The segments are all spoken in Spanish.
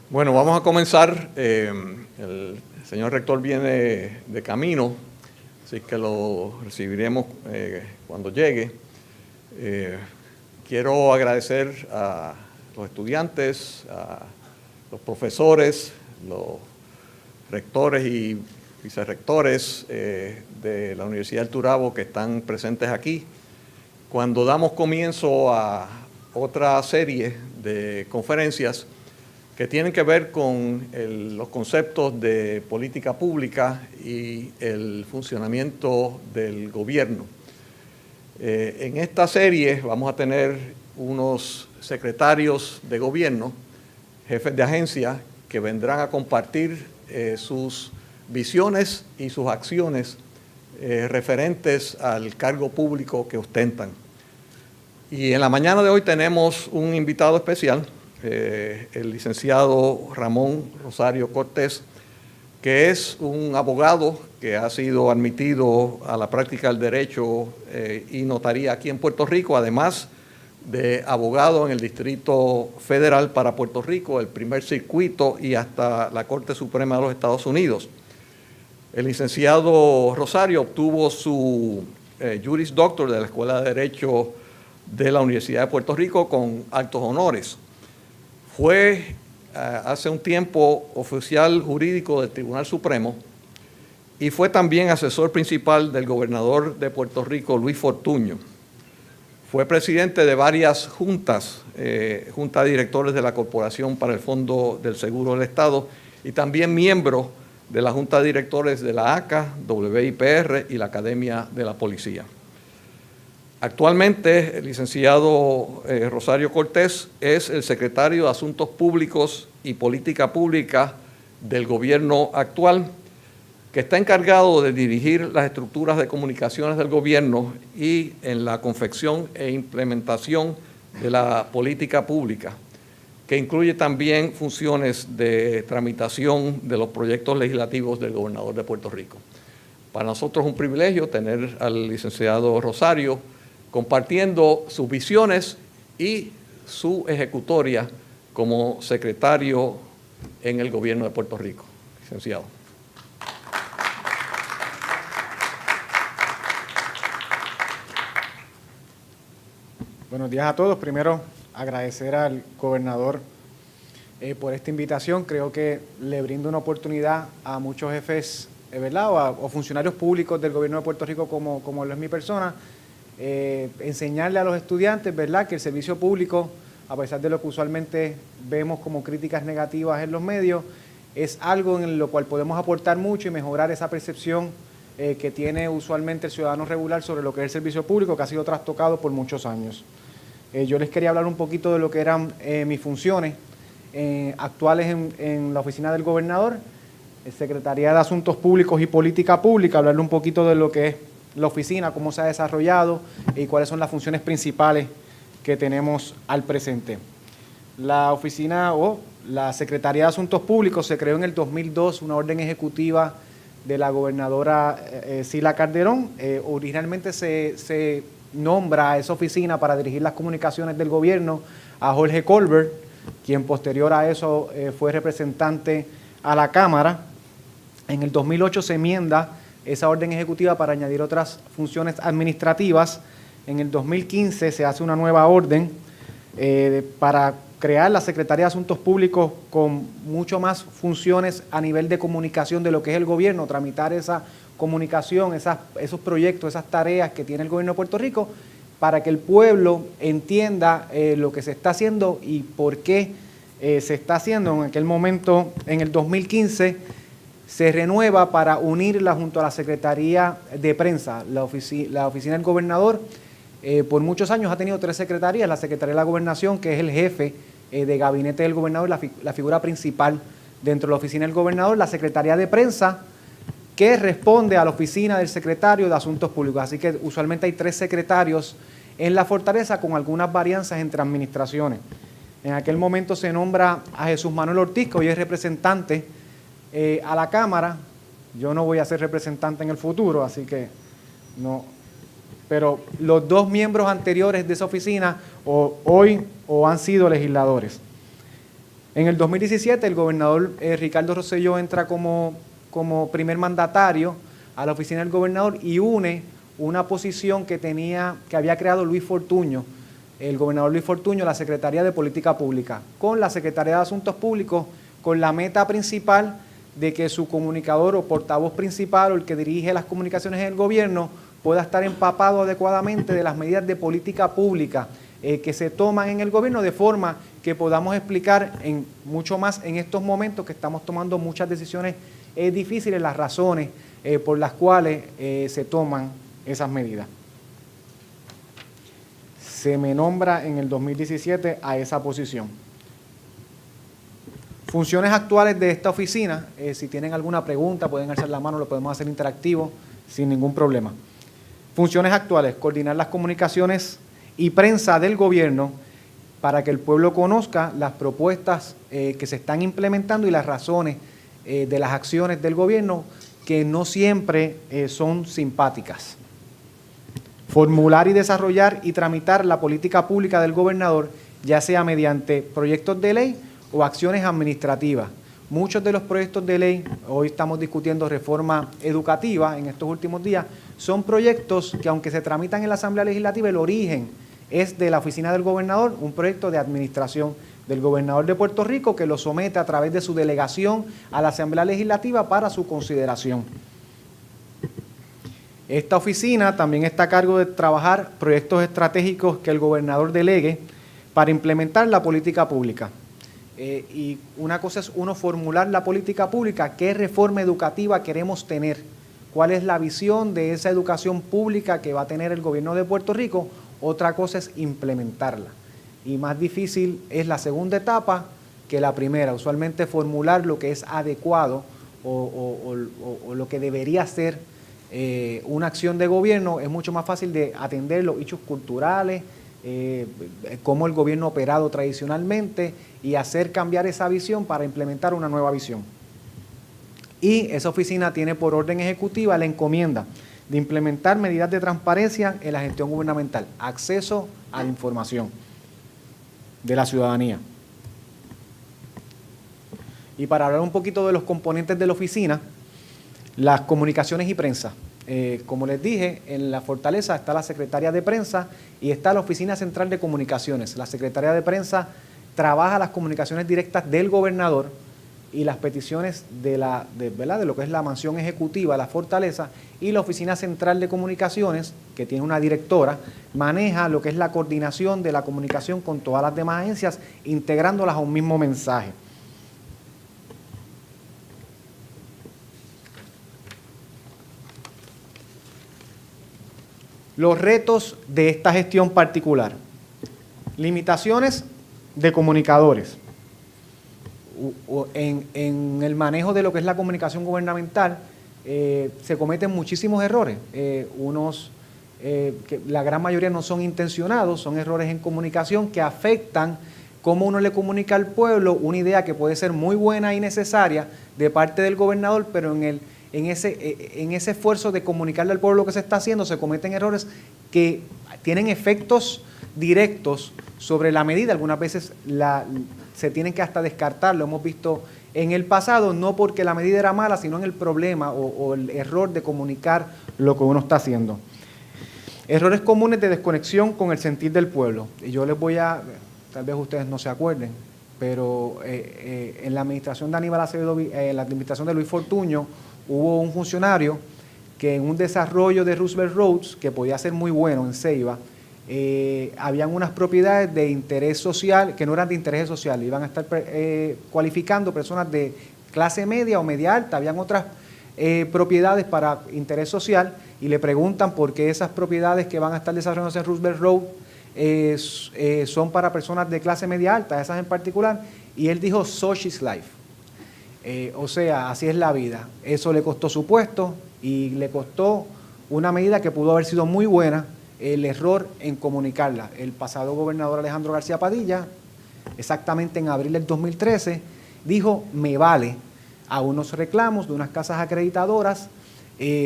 Bueno, vamos a comenzar. El señor rector viene de camino, así que lo recibiremos cuando llegue. Quiero agradecer a los estudiantes, a los profesores, los rectores y vicerrectores de la Universidad del Turabo que están presentes aquí. Cuando damos comienzo a otra serie de conferencias que tienen que ver con los conceptos de política pública y el funcionamiento del gobierno. En esta serie vamos a tener unos secretarios de gobierno, jefes de agencia, que vendrán a compartir sus visiones y sus acciones referentes al cargo público que ostentan. Y en la mañana de hoy tenemos un invitado especial, el licenciado Ramón Rosario Cortés, que es un abogado que ha sido admitido a la práctica del derecho y notaría aquí en Puerto Rico, además de abogado en el Distrito Federal para Puerto Rico, el primer circuito y hasta la Corte Suprema de los Estados Unidos. El licenciado Rosario obtuvo su Juris Doctor de la Escuela de Derecho de la Universidad de Puerto Rico con altos honores. Fue hace un tiempo oficial jurídico del Tribunal Supremo y fue también asesor principal del gobernador de Puerto Rico, Luis Fortuño. Fue presidente de varias juntas, junta de directores de la Corporación para el Fondo del Seguro del Estado y también miembro de la Junta de Directores de la ACA, WIPR y la Academia de la Policía. Actualmente, el licenciado Rosario Cortés es el secretario de Asuntos Públicos y Política Pública del gobierno actual, que está encargado de dirigir las estructuras de comunicaciones del gobierno y en la confección e implementación de la política pública, que incluye también funciones de tramitación de los proyectos legislativos del gobernador de Puerto Rico. Para nosotros es un privilegio tener al licenciado Rosario compartiendo sus visiones y su ejecutoria como secretario en el gobierno de Puerto Rico. Licenciado. Buenos días a todos. Primero, agradecer al gobernador por esta invitación. Creo que le brinda una oportunidad a muchos jefes, ¿verdad? O funcionarios públicos del gobierno de Puerto Rico, como lo es mi persona, enseñarle a los estudiantes, ¿verdad?, que el servicio público, a pesar de lo que usualmente vemos como críticas negativas en los medios, es algo en lo cual podemos aportar mucho y mejorar esa percepción que tiene usualmente el ciudadano regular sobre lo que es el servicio público, que ha sido trastocado por muchos años. Yo les quería hablar un poquito de lo que eran mis funciones actuales en la oficina del gobernador, Secretaría de Asuntos Públicos y Política Pública, hablarle un poquito de lo que es la oficina, cómo se ha desarrollado y cuáles son las funciones principales que tenemos al presente. La oficina o la Secretaría de Asuntos Públicos se creó en el 2002, una orden ejecutiva de la gobernadora Sila Calderón. Originalmente se nombra a esa oficina para dirigir las comunicaciones del gobierno a Jorge Colbert, quien posterior a eso fue representante a la Cámara. En el 2008 se enmienda esa orden ejecutiva para añadir otras funciones administrativas. En el 2015 se hace una nueva orden para crear la Secretaría de Asuntos Públicos con mucho más funciones a nivel de comunicación de lo que es el gobierno, tramitar esa comunicación, esos proyectos, esas tareas que tiene el gobierno de Puerto Rico para que el pueblo entienda lo que se está haciendo y por qué se está haciendo. En aquel momento, en el 2015, se renueva para unirla junto a la Secretaría de Prensa. La oficina del gobernador por muchos años ha tenido 3 secretarías: la Secretaría de la Gobernación, que es el jefe de gabinete del gobernador, la figura principal dentro de la oficina del gobernador; la Secretaría de Prensa, que responde a la oficina del secretario de Asuntos Públicos. Así que usualmente hay 3 secretarios en la fortaleza con algunas varianzas entre administraciones. En aquel momento se nombra a Jesús Manuel Ortiz, que hoy es representante a la Cámara. Yo no voy a ser representante en el futuro, así que no. Pero los 2 miembros anteriores de esa oficina hoy han sido legisladores. En el 2017 el gobernador Ricardo Rosselló entra como primer mandatario a la oficina del gobernador y une una posición que había creado Luis Fortuño, el gobernador Luis Fortuño, la Secretaría de Política Pública, con la Secretaría de Asuntos Públicos, con la meta principal de que su comunicador o portavoz principal o el que dirige las comunicaciones en el gobierno pueda estar empapado adecuadamente de las medidas de política pública que se toman en el gobierno, de forma que podamos explicar mucho más en estos momentos que estamos tomando muchas decisiones difíciles, las razones por las cuales se toman esas medidas. Se me nombra en el 2017 a esa posición. Funciones actuales de esta oficina, si tienen alguna pregunta pueden alzar la mano, lo podemos hacer interactivo sin ningún problema. Funciones actuales: coordinar las comunicaciones y prensa del gobierno para que el pueblo conozca las propuestas que se están implementando y las razones de las acciones del gobierno, que no siempre son simpáticas. Formular y desarrollar y tramitar la política pública del gobernador, ya sea mediante proyectos de ley o acciones administrativas. Muchos de los proyectos de ley, hoy estamos discutiendo reforma educativa en estos últimos días, son proyectos que, aunque se tramitan en la Asamblea Legislativa, el origen es de la oficina del gobernador, un proyecto de administración del gobernador de Puerto Rico que lo somete a través de su delegación a la Asamblea Legislativa para su consideración. Esta oficina también está a cargo de trabajar proyectos estratégicos que el gobernador delegue para implementar la política pública. Y una cosa es uno formular la política pública, qué reforma educativa queremos tener, cuál es la visión de esa educación pública que va a tener el gobierno de Puerto Rico. Otra cosa es implementarla. Y más difícil es la segunda etapa que la primera, usualmente formular lo que es adecuado o lo que debería ser una acción de gobierno. Es mucho más fácil de atender los hechos culturales, cómo el gobierno ha operado tradicionalmente y hacer cambiar esa visión para implementar una nueva visión. Y esa oficina tiene por orden ejecutiva la encomienda de implementar medidas de transparencia en la gestión gubernamental, acceso a la información de la ciudadanía. Y para hablar un poquito de los componentes de la oficina, las comunicaciones y prensa. Como les dije, en la Fortaleza está la Secretaría de Prensa y está la Oficina Central de Comunicaciones. La Secretaría de Prensa trabaja las comunicaciones directas del gobernador y las peticiones de lo que es la mansión ejecutiva, la Fortaleza, y la Oficina Central de Comunicaciones, que tiene una directora, maneja lo que es la coordinación de la comunicación con todas las demás agencias, integrándolas a un mismo mensaje. Los retos de esta gestión particular. Limitaciones de comunicadores. En el manejo de lo que es la comunicación gubernamental se cometen muchísimos errores. Que la gran mayoría no son intencionados, son errores en comunicación que afectan cómo uno le comunica al pueblo una idea que puede ser muy buena y necesaria de parte del gobernador, pero en ese esfuerzo de comunicarle al pueblo lo que se está haciendo, se cometen errores que tienen efectos directos sobre la medida. Algunas veces se tienen que hasta descartar, lo hemos visto en el pasado, no porque la medida era mala, sino en el problema o el error de comunicar lo que uno está haciendo. Errores comunes de desconexión con el sentir del pueblo. Y yo les voy a, tal vez ustedes no se acuerden, pero en la administración de Aníbal Acevedo, en la administración de Luis Fortuño, hubo un funcionario que en un desarrollo de Roosevelt Roads, que podía ser muy bueno en Ceiba, habían unas propiedades de interés social que no eran de interés social, iban a estar cualificando personas de clase media o media alta, habían otras propiedades para interés social y le preguntan por qué esas propiedades que van a estar desarrollándose en Roosevelt Road son para personas de clase media alta, esas en particular, y él dijo, such is life. O sea, así es la vida. Eso le costó su puesto y le costó una medida que pudo haber sido muy buena, el error en comunicarla. El pasado gobernador Alejandro García Padilla, exactamente en abril del 2013, dijo, me vale, a unos reclamos de unas casas acreditadoras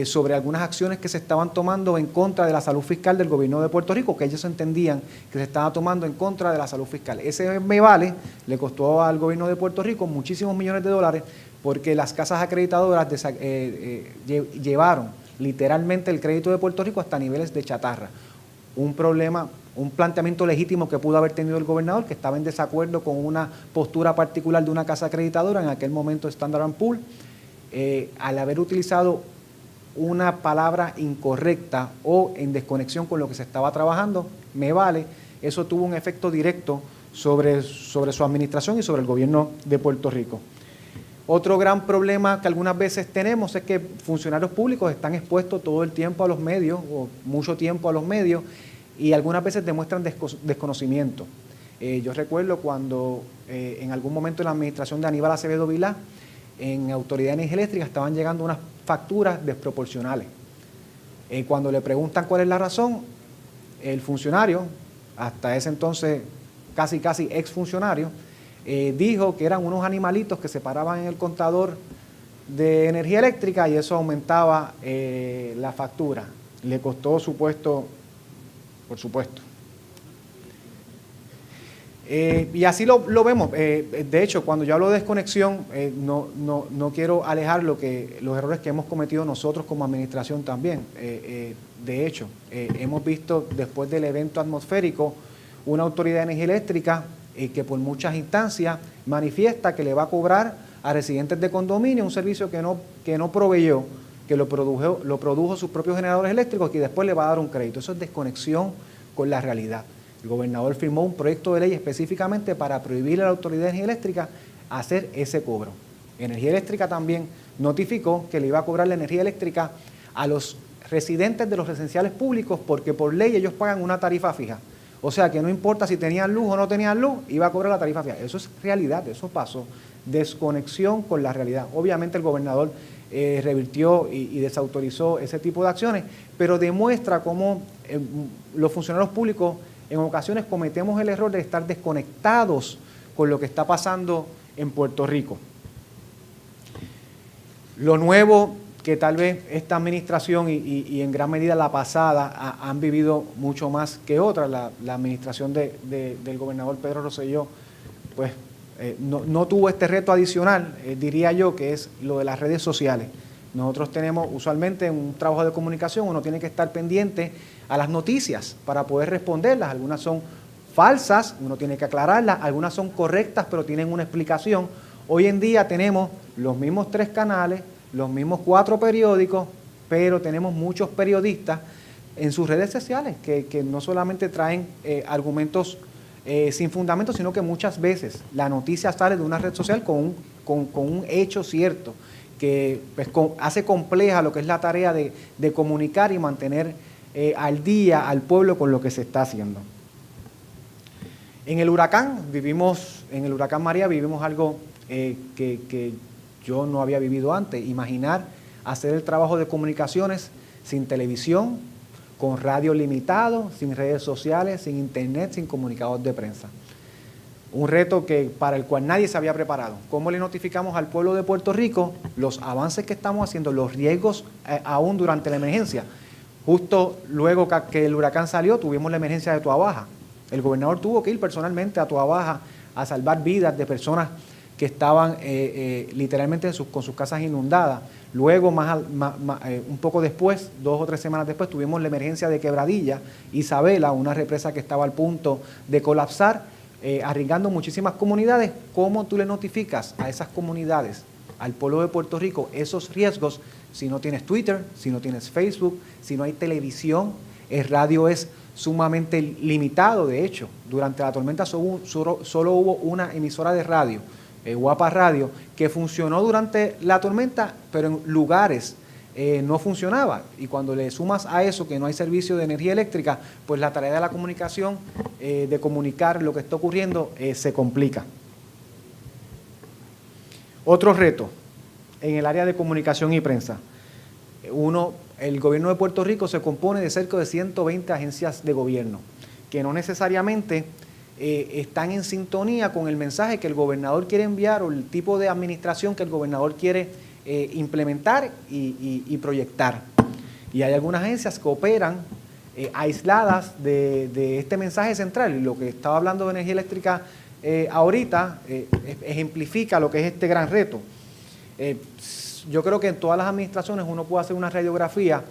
sobre algunas acciones que se estaban tomando en contra de la salud fiscal del gobierno de Puerto Rico, que ellos entendían que se estaba tomando en contra de la salud fiscal. Ese me vale le costó al gobierno de Puerto Rico muchísimos millones de dólares porque las casas acreditadoras llevaron literalmente el crédito de Puerto Rico hasta niveles de chatarra. Un problema, un planteamiento legítimo que pudo haber tenido el gobernador, que estaba en desacuerdo con una postura particular de una casa acreditadora, en aquel momento Standard & Poor's, al haber utilizado una palabra incorrecta o en desconexión con lo que se estaba trabajando, me vale, eso tuvo un efecto directo sobre su administración y sobre el gobierno de Puerto Rico. Otro gran problema que algunas veces tenemos es que funcionarios públicos están expuestos todo el tiempo a los medios o mucho tiempo a los medios y algunas veces demuestran desconocimiento. Yo recuerdo cuando en algún momento en la administración de Aníbal Acevedo Vilá, en Autoridad de Energía Eléctrica estaban llegando unas facturas desproporcionales. Cuando le preguntan cuál es la razón, el funcionario, hasta ese entonces casi exfuncionario, dijo que eran unos animalitos que se paraban en el contador de energía eléctrica y eso aumentaba la factura. Le costó su puesto, por supuesto. Y así lo vemos. De hecho, cuando yo hablo de desconexión, no quiero alejar los errores que hemos cometido nosotros como administración también. De hecho, hemos visto después del evento atmosférico una autoridad de energía eléctrica que por muchas instancias manifiesta que le va a cobrar a residentes de condominio un servicio que no proveyó, que lo produjo sus propios generadores eléctricos y que después le va a dar un crédito. Eso es desconexión con la realidad. El gobernador firmó un proyecto de ley específicamente para prohibirle a la Autoridad de Energía Eléctrica hacer ese cobro. Energía Eléctrica también notificó que le iba a cobrar la energía eléctrica a los residentes de los residenciales públicos porque por ley ellos pagan una tarifa fija. O sea que no importa si tenían luz o no tenían luz, iba a cobrar la tarifa fija. Eso es realidad, eso pasó. Desconexión con la realidad. Obviamente el gobernador revirtió y desautorizó ese tipo de acciones, pero demuestra cómo los funcionarios públicos en ocasiones cometemos el error de estar desconectados con lo que está pasando en Puerto Rico. Lo nuevo que tal vez esta administración y en gran medida la pasada han vivido mucho más que otras, la administración del gobernador Pedro Rosselló, pues no tuvo este reto adicional, diría yo, que es lo de las redes sociales. Nosotros tenemos usualmente un trabajo de comunicación, uno tiene que estar pendiente a las noticias para poder responderlas. Algunas son falsas, uno tiene que aclararlas, algunas son correctas pero tienen una explicación. Hoy en día tenemos los mismos 3 canales, los mismos 4 periódicos, pero tenemos muchos periodistas en sus redes sociales que no solamente traen argumentos sin fundamento, sino que muchas veces la noticia sale de una red social con un hecho cierto, que pues, hace compleja lo que es la tarea de comunicar y mantener al día al pueblo con lo que se está haciendo. En el huracán María vivimos algo que yo no había vivido antes. Imaginar hacer el trabajo de comunicaciones sin televisión, con radio limitado, sin redes sociales, sin internet, sin comunicados de prensa. Un reto para el cual nadie se había preparado. ¿Cómo le notificamos al pueblo de Puerto Rico los avances que estamos haciendo, los riesgos aún durante la emergencia? Justo luego que el huracán salió, tuvimos la emergencia de Toabaja. El gobernador tuvo que ir personalmente a Toabaja a salvar vidas de personas que estaban literalmente con sus casas inundadas. Luego, un poco después, 2 o 3 semanas después, tuvimos la emergencia de Quebradilla, Isabela, una represa que estaba al punto de colapsar, arriesgando muchísimas comunidades. ¿Cómo tú le notificas a esas comunidades, al pueblo de Puerto Rico, esos riesgos si no tienes Twitter, si no tienes Facebook, si no hay televisión? El radio es sumamente limitado. De hecho, durante la tormenta solo hubo una emisora de radio, Guapa Radio, que funcionó durante la tormenta, pero en lugares no funcionaba. Y cuando le sumas a eso que no hay servicio de energía eléctrica, pues la tarea de la comunicación, de comunicar lo que está ocurriendo, se complica. Otro reto en el área de comunicación y prensa. El gobierno de Puerto Rico se compone de cerca de 120 agencias de gobierno, que no necesariamente están en sintonía con el mensaje que el gobernador quiere enviar o el tipo de administración que el gobernador quiere implementar y proyectar. Y hay algunas agencias que operan aisladas de este mensaje central. Y lo que estaba hablando de energía eléctrica ahorita ejemplifica lo que es este gran reto. Yo creo que en todas las administraciones uno puede hacer una radiografía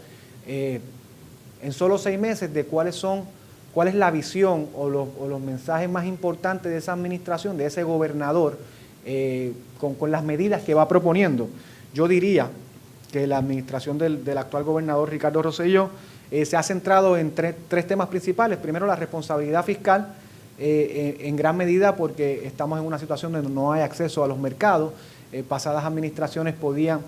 en solo 6 meses de cuál es la visión o los mensajes más importantes de esa administración, de ese gobernador, con las medidas que va proponiendo. Yo diría que la administración del actual gobernador Ricardo Rosselló se ha centrado en tres temas principales. Primero, la responsabilidad fiscal, en gran medida porque estamos en una situación donde no hay acceso a los mercados. Pasadas administraciones podían,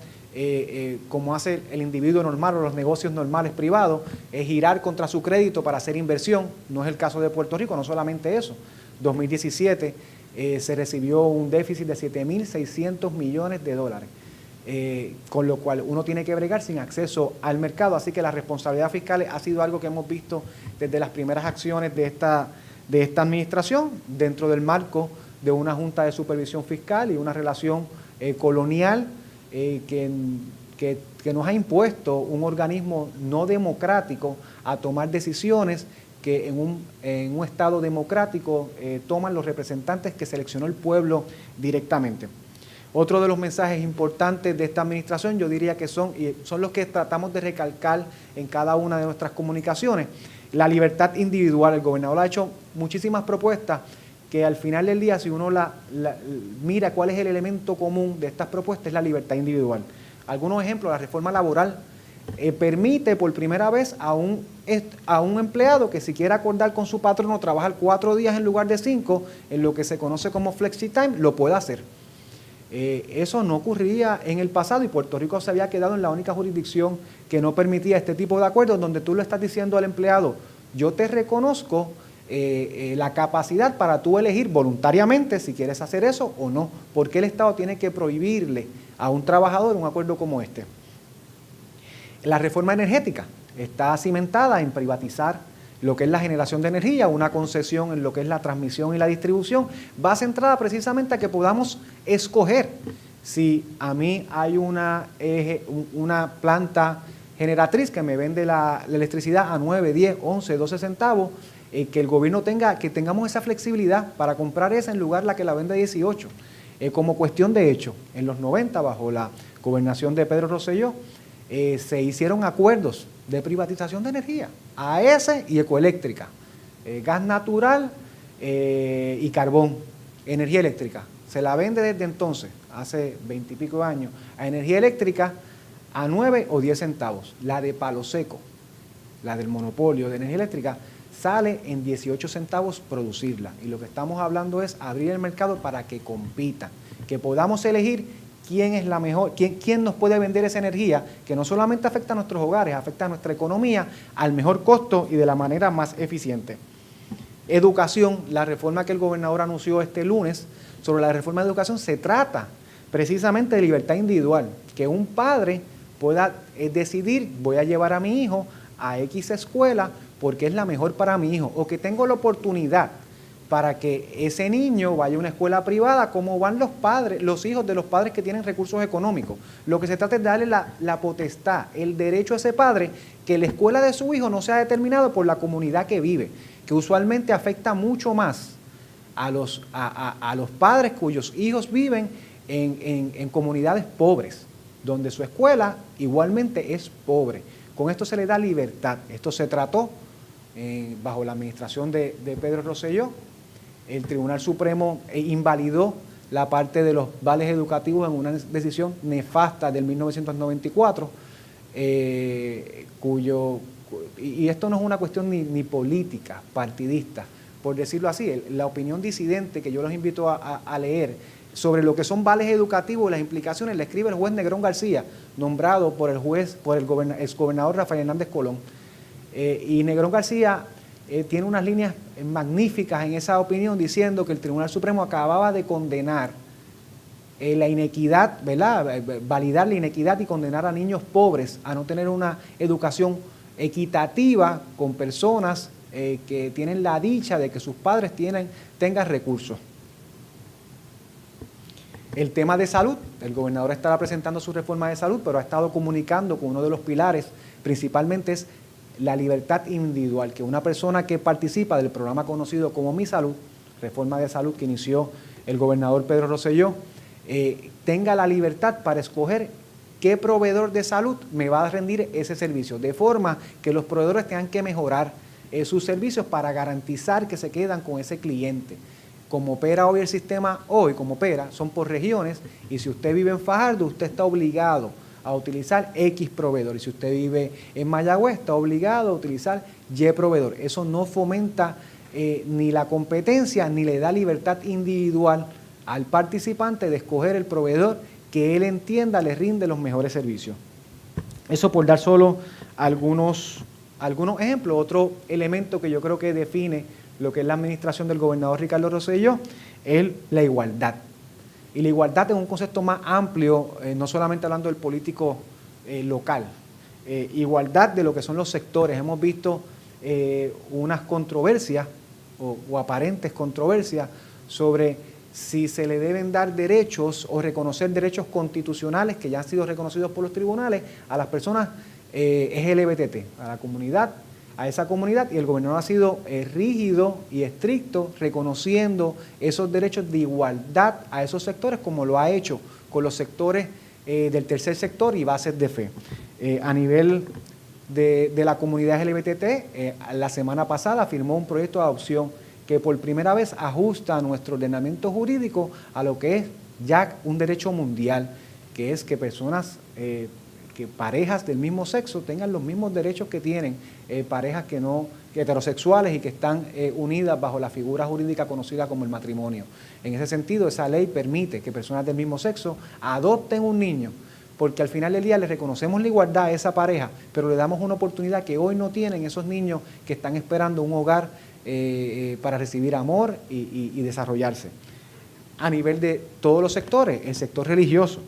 como hace el individuo normal o los negocios normales privados, girar contra su crédito para hacer inversión. No es el caso de Puerto Rico, no solamente eso. 2017 se recibió un déficit de 7.600 millones de dólares. Con lo cual uno tiene que bregar sin acceso al mercado, así que la responsabilidad fiscal ha sido algo que hemos visto desde las primeras acciones de esta administración, dentro del marco de una Junta de Supervisión Fiscal y una relación colonial que nos ha impuesto un organismo no democrático a tomar decisiones que en un Estado democrático toman los representantes que seleccionó el pueblo directamente. Otro de los mensajes importantes de esta administración, yo diría que son los que tratamos de recalcar en cada una de nuestras comunicaciones. La libertad individual. El gobernador ha hecho muchísimas propuestas que al final del día, si uno mira cuál es el elemento común de estas propuestas, es la libertad individual. Algunos ejemplos: la reforma laboral permite por primera vez a un empleado que si quiere acordar con su patrono trabajar 4 días en lugar de 5, en lo que se conoce como flexi-time, lo puede hacer. Eso no ocurría en el pasado y Puerto Rico se había quedado en la única jurisdicción que no permitía este tipo de acuerdos, donde tú le estás diciendo al empleado: yo te reconozco la capacidad para tú elegir voluntariamente si quieres hacer eso o no. ¿Por qué el Estado tiene que prohibirle a un trabajador un acuerdo como este? La reforma energética está cimentada en privatizar lo que es la generación de energía, una concesión en lo que es la transmisión y la distribución. Va centrada precisamente a que podamos escoger si a mí hay una planta generatriz que me vende la electricidad a 9, 10, 11, 12 centavos, que el gobierno tengamos esa flexibilidad para comprar esa en lugar de la que la vende a 18. Como cuestión de hecho, en los 90, bajo la gobernación de Pedro Rosselló, se hicieron acuerdos de privatización de energía, AES y Ecoeléctrica, gas natural y carbón, energía eléctrica. Se la vende desde entonces, hace 20 y pico años, a energía eléctrica a 9 o 10 centavos. La de Palo Seco, la del monopolio de energía eléctrica, sale en 18 centavos producirla. Y lo que estamos hablando es abrir el mercado para que compitan, que podamos elegir quién es la mejor, quién nos puede vender esa energía, que no solamente afecta a nuestros hogares, afecta a nuestra economía al mejor costo y de la manera más eficiente. Educación, la reforma que el gobernador anunció este lunes sobre la reforma de educación, se trata precisamente de libertad individual, que un padre pueda decidir: voy a llevar a mi hijo a X escuela porque es la mejor para mi hijo, o que tengo la oportunidad para que ese niño vaya a una escuela privada, como van los hijos de los padres que tienen recursos económicos. Lo que se trata es de darle la potestad, el derecho a ese padre, que la escuela de su hijo no sea determinada por la comunidad que vive, que usualmente afecta mucho más a los padres cuyos hijos viven en comunidades pobres, donde su escuela igualmente es pobre. Con esto se le da libertad. Esto se trató bajo la administración de Pedro Rosselló. El Tribunal Supremo invalidó la parte de los vales educativos en una decisión nefasta del 1994, y esto no es una cuestión ni política, partidista, por decirlo así. La opinión disidente que yo los invito a leer sobre lo que son vales educativos y las implicaciones la escribe el juez Negrón García, nombrado por el exgobernador Rafael Hernández Colón. Y Negrón García tiene unas líneas magníficas en esa opinión, diciendo que el Tribunal Supremo acababa de condenar la inequidad, ¿verdad? Validar la inequidad y condenar a niños pobres a no tener una educación equitativa con personas que tienen la dicha de que sus padres tengan recursos. El tema de salud, el gobernador estará presentando su reforma de salud, pero ha estado comunicando con uno de los pilares, principalmente es la libertad individual, que una persona que participa del programa conocido como Mi Salud, reforma de salud que inició el gobernador Pedro Rosselló, tenga la libertad para escoger qué proveedor de salud me va a rendir ese servicio, de forma que los proveedores tengan que mejorar sus servicios para garantizar que se quedan con ese cliente. Como opera hoy el sistema, como opera, son por regiones, y si usted vive en Fajardo, usted está obligado a utilizar X proveedor, y si usted vive en Mayagüez, está obligado a utilizar Y proveedor. Eso no fomenta ni la competencia, ni le da libertad individual al participante de escoger el proveedor que él entienda le rinde los mejores servicios. Eso por dar solo algunos ejemplos. Otro elemento que yo creo que define lo que es la administración del gobernador Ricardo Rosselló es la igualdad. Y la igualdad es un concepto más amplio, no solamente hablando del político local. Igualdad de lo que son los sectores. Hemos visto unas controversias o aparentes controversias sobre si se le deben dar derechos o reconocer derechos constitucionales que ya han sido reconocidos por los tribunales a las personas LGBT, a la comunidad, a esa comunidad, y el gobernador ha sido rígido y estricto reconociendo esos derechos de igualdad a esos sectores, como lo ha hecho con los sectores del tercer sector y bases de fe. A nivel de la comunidad LGBT, la semana pasada firmó un proyecto de adopción que por primera vez ajusta nuestro ordenamiento jurídico a lo que es ya un derecho mundial, que es que personas, que parejas del mismo sexo tengan los mismos derechos que tienen parejas que heterosexuales y que están unidas bajo la figura jurídica conocida como el matrimonio. En ese sentido, esa ley permite que personas del mismo sexo adopten un niño, porque al final del día le reconocemos la igualdad a esa pareja, pero le damos una oportunidad que hoy no tienen esos niños que están esperando un hogar para recibir amor y desarrollarse. A nivel de todos los sectores, el sector religioso,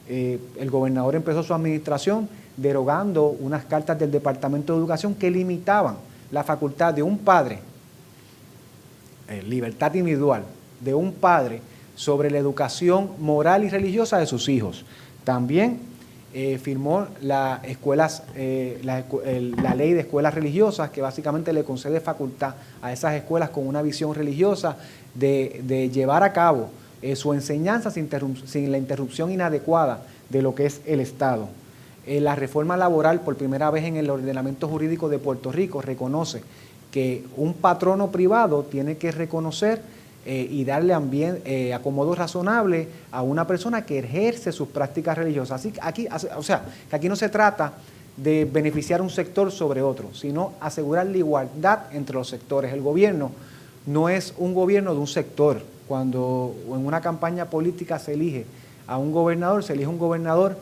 el gobernador empezó su administración derogando unas cartas del Departamento de Educación que limitaban la facultad de un padre, libertad individual, de un padre sobre la educación moral y religiosa de sus hijos. También firmó la ley de escuelas religiosas, que básicamente le concede facultad a esas escuelas con una visión religiosa de llevar a cabo su enseñanza sin la interrupción inadecuada de lo que es el Estado. La reforma laboral, por primera vez en el ordenamiento jurídico de Puerto Rico, reconoce que un patrono privado tiene que reconocer y darle acomodo razonable a una persona que ejerce sus prácticas religiosas. Así que aquí no se trata de beneficiar un sector sobre otro, sino asegurar la igualdad entre los sectores. El gobierno no es un gobierno de un sector. Cuando en una campaña política se elige a un gobernador, se elige un gobernador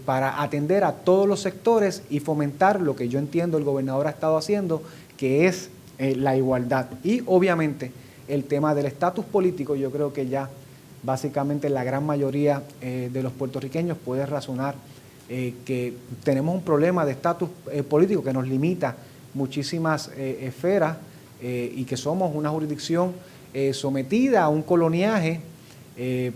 para atender a todos los sectores y fomentar lo que yo entiendo el gobernador ha estado haciendo, que es la igualdad. Y obviamente el tema del estatus político, yo creo que ya básicamente la gran mayoría de los puertorriqueños puede razonar que tenemos un problema de estatus político que nos limita muchísimas esferas y que somos una jurisdicción sometida a un coloniaje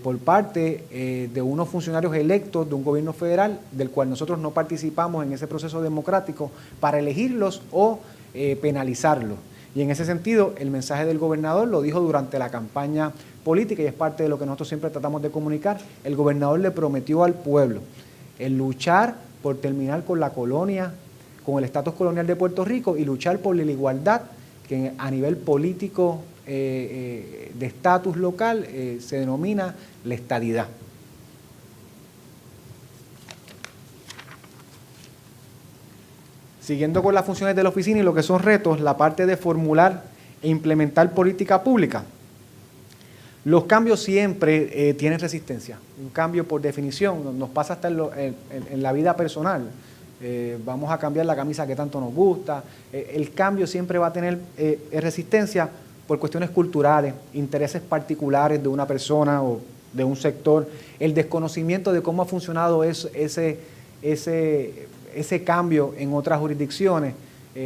por parte de unos funcionarios electos de un gobierno federal del cual nosotros no participamos en ese proceso democrático para elegirlos o penalizarlos. Y en ese sentido, el mensaje del gobernador lo dijo durante la campaña política y es parte de lo que nosotros siempre tratamos de comunicar. El gobernador le prometió al pueblo el luchar por terminar con la colonia, con el estatus colonial de Puerto Rico y luchar por la igualdad que a nivel político de estatus local se denomina la estadidad. Siguiendo con las funciones de la oficina y lo que son retos, la parte de formular e implementar política pública. Los cambios siempre tienen resistencia. Un cambio, por definición, nos pasa hasta en la vida personal. Vamos a cambiar la camisa que tanto nos gusta. El cambio siempre va a tener resistencia por cuestiones culturales, intereses particulares de una persona o de un sector, el desconocimiento de cómo ha funcionado ese cambio en otras jurisdicciones.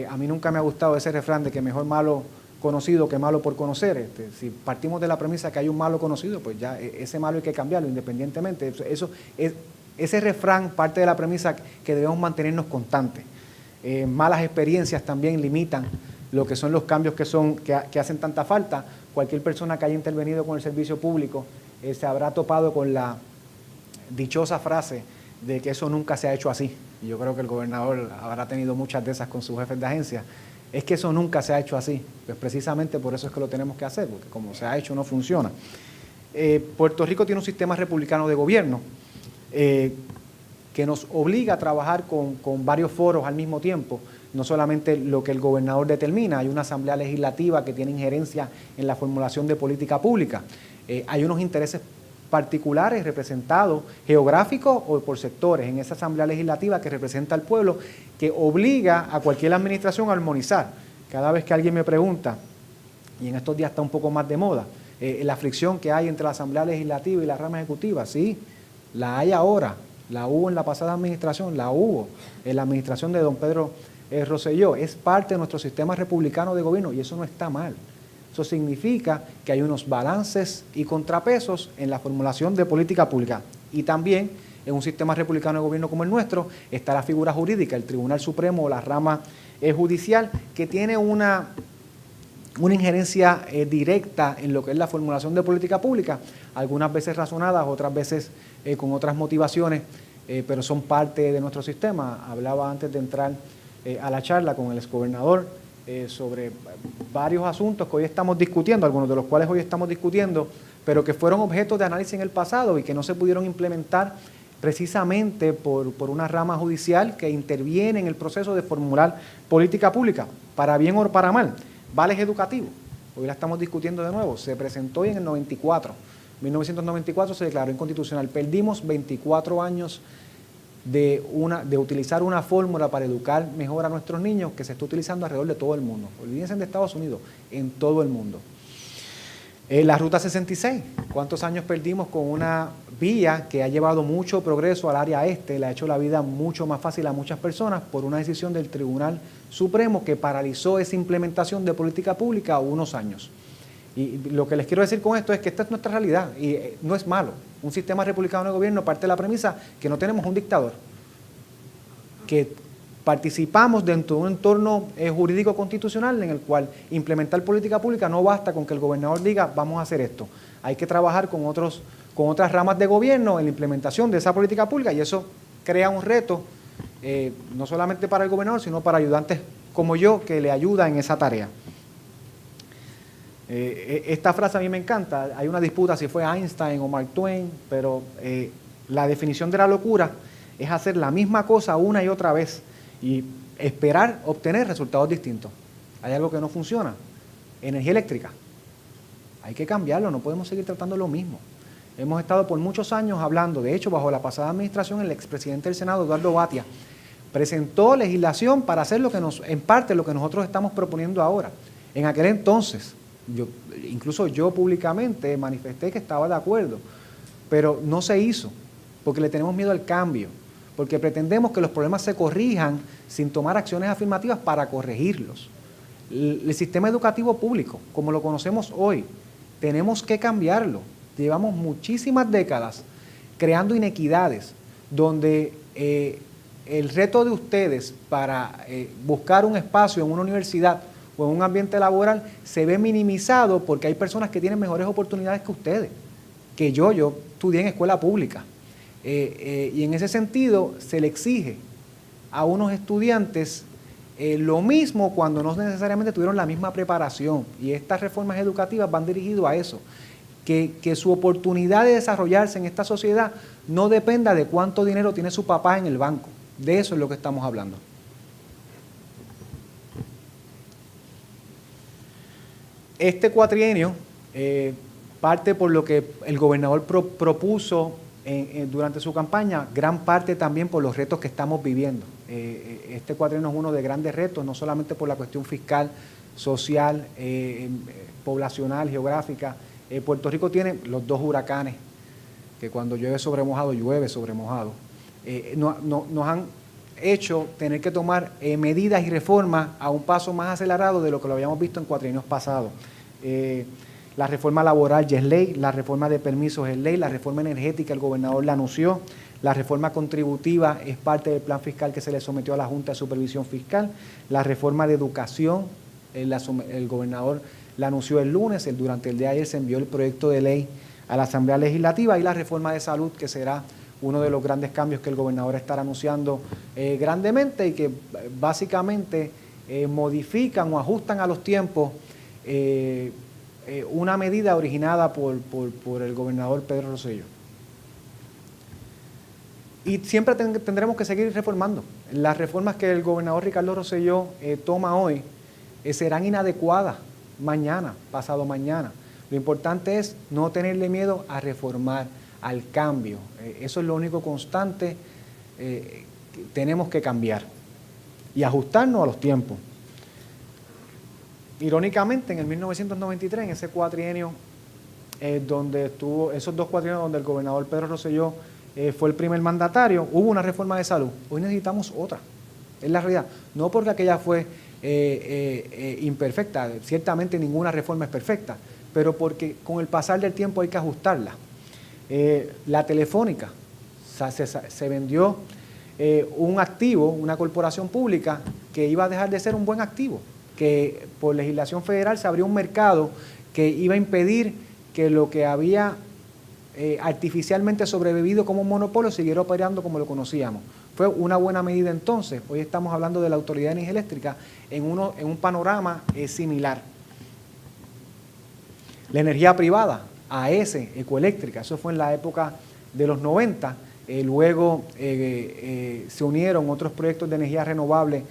A mí nunca me ha gustado ese refrán de que mejor malo conocido que malo por conocer. Si partimos de la premisa que hay un malo conocido, pues ya ese malo hay que cambiarlo independientemente. Ese refrán parte de la premisa que debemos mantenernos constantes. Malas experiencias también limitan lo que son los cambios que hacen tanta falta. Cualquier persona que haya intervenido con el servicio público se habrá topado con la dichosa frase de que eso nunca se ha hecho así. Y yo creo que el gobernador habrá tenido muchas de esas con sus jefes de agencia. Es que eso nunca se ha hecho así. Pues precisamente por eso es que lo tenemos que hacer, porque como se ha hecho no funciona. Puerto Rico tiene un sistema republicano de gobierno que nos obliga a trabajar con varios foros al mismo tiempo, no solamente lo que el gobernador determina. Hay una asamblea legislativa que tiene injerencia en la formulación de política pública. Hay unos intereses particulares representados, geográficos o por sectores, en esa asamblea legislativa que representa al pueblo, que obliga a cualquier administración a armonizar. Cada vez que alguien me pregunta, y en estos días está un poco más de moda, la fricción que hay entre la asamblea legislativa y la rama ejecutiva, sí, la hay ahora, la hubo en la pasada administración, la hubo en la administración de don Pedro Rosselló. Es parte de nuestro sistema republicano de gobierno y eso no está mal. Eso significa que hay unos balances y contrapesos en la formulación de política pública. Y también en un sistema republicano de gobierno como el nuestro está la figura jurídica, el Tribunal Supremo o la rama judicial, que tiene una injerencia directa en lo que es la formulación de política pública, algunas veces razonadas, otras veces con otras motivaciones, pero son parte de nuestro sistema. Hablaba antes de entrar a la charla con el exgobernador sobre varios asuntos que hoy estamos discutiendo, algunos de los cuales hoy estamos discutiendo, pero que fueron objetos de análisis en el pasado y que no se pudieron implementar precisamente por una rama judicial que interviene en el proceso de formular política pública, para bien o para mal. Vales educativos, hoy la estamos discutiendo de nuevo, se presentó en el 1994 se declaró inconstitucional. Perdimos 24 años de utilizar una fórmula para educar mejor a nuestros niños que se está utilizando alrededor de todo el mundo. Olvídense de Estados Unidos, en todo el mundo. La Ruta 66, ¿cuántos años perdimos con una vía que ha llevado mucho progreso al área este? Le ha hecho la vida mucho más fácil a muchas personas por una decisión del Tribunal Supremo que paralizó esa implementación de política pública unos años. Y lo que les quiero decir con esto es que esta es nuestra realidad y no es malo. Un sistema republicano de gobierno parte de la premisa que no tenemos un dictador, que participamos dentro de un entorno jurídico constitucional en el cual implementar política pública no basta con que el gobernador diga vamos a hacer esto. Hay que trabajar con otras ramas de gobierno en la implementación de esa política pública y eso crea un reto no solamente para el gobernador sino para ayudantes como yo que le ayudan en esa tarea. Esta frase a mí me encanta. Hay una disputa si fue Einstein o Mark Twain, pero la definición de la locura es hacer la misma cosa una y otra vez y esperar obtener resultados distintos. Hay algo que no funciona. Energía eléctrica. Hay que cambiarlo, no podemos seguir tratando lo mismo. Hemos estado por muchos años hablando, de hecho, bajo la pasada administración, el expresidente del Senado, Eduardo Batia, presentó legislación para hacer en parte lo que nosotros estamos proponiendo ahora. En aquel entonces, incluso yo públicamente manifesté que estaba de acuerdo, pero no se hizo, porque le tenemos miedo al cambio, porque pretendemos que los problemas se corrijan sin tomar acciones afirmativas para corregirlos. El sistema educativo público, como lo conocemos hoy, tenemos que cambiarlo. Llevamos muchísimas décadas creando inequidades, donde el reto de ustedes para buscar un espacio en una universidad o en un ambiente laboral se ve minimizado porque hay personas que tienen mejores oportunidades que ustedes, que yo estudié en escuela pública. Y en ese sentido se le exige a unos estudiantes lo mismo cuando no necesariamente tuvieron la misma preparación. Y estas reformas educativas van dirigidas a eso, que su oportunidad de desarrollarse en esta sociedad no dependa de cuánto dinero tiene su papá en el banco. De eso es lo que estamos hablando. Este cuatrienio parte por lo que el gobernador propuso durante su campaña, gran parte también por los retos que estamos viviendo. Este cuatrienio es uno de grandes retos, no solamente por la cuestión fiscal, social, poblacional, geográfica. Puerto Rico tiene los dos huracanes, que cuando llueve sobre mojado, nos han hecho tener que tomar medidas y reformas a un paso más acelerado de lo que lo habíamos visto en cuatrienios pasados. La reforma laboral ya es ley, la reforma de permisos es ley, la reforma energética el gobernador la anunció, la reforma contributiva es parte del plan fiscal que se le sometió a la Junta de Supervisión Fiscal, la reforma de educación, el gobernador la anunció el lunes, durante el día de ayer se envió el proyecto de ley a la Asamblea Legislativa, y la reforma de salud, que será uno de los grandes cambios que el gobernador estará anunciando grandemente, y que básicamente modifican o ajustan a los tiempos una medida originada por el gobernador Pedro Rosselló. Y siempre tendremos que seguir reformando. Las reformas que el gobernador Ricardo Rosselló toma hoy serán inadecuadas mañana, pasado mañana. Lo importante es no tenerle miedo a reformar, al cambio. Eso es lo único constante que tenemos que cambiar y ajustarnos a los tiempos. Irónicamente, en el 1993, en ese cuatrienio, donde estuvo, esos dos cuatrienios donde el gobernador Pedro Rosselló fue el primer mandatario, hubo una reforma de salud. Hoy necesitamos otra, es la realidad. No porque aquella fue imperfecta, ciertamente ninguna reforma es perfecta, pero porque con el pasar del tiempo hay que ajustarla. La Telefónica, se vendió un activo, una corporación pública que iba a dejar de ser un buen activo, que por legislación federal se abrió un mercado que iba a impedir que lo que había artificialmente sobrevivido como un monopolio siguiera operando como lo conocíamos. Fue una buena medida entonces. Hoy estamos hablando de la Autoridad de Energía Eléctrica en un panorama similar. La energía privada, AES, Ecoeléctrica, eso fue en la época de los 90, luego se unieron otros proyectos de energía renovable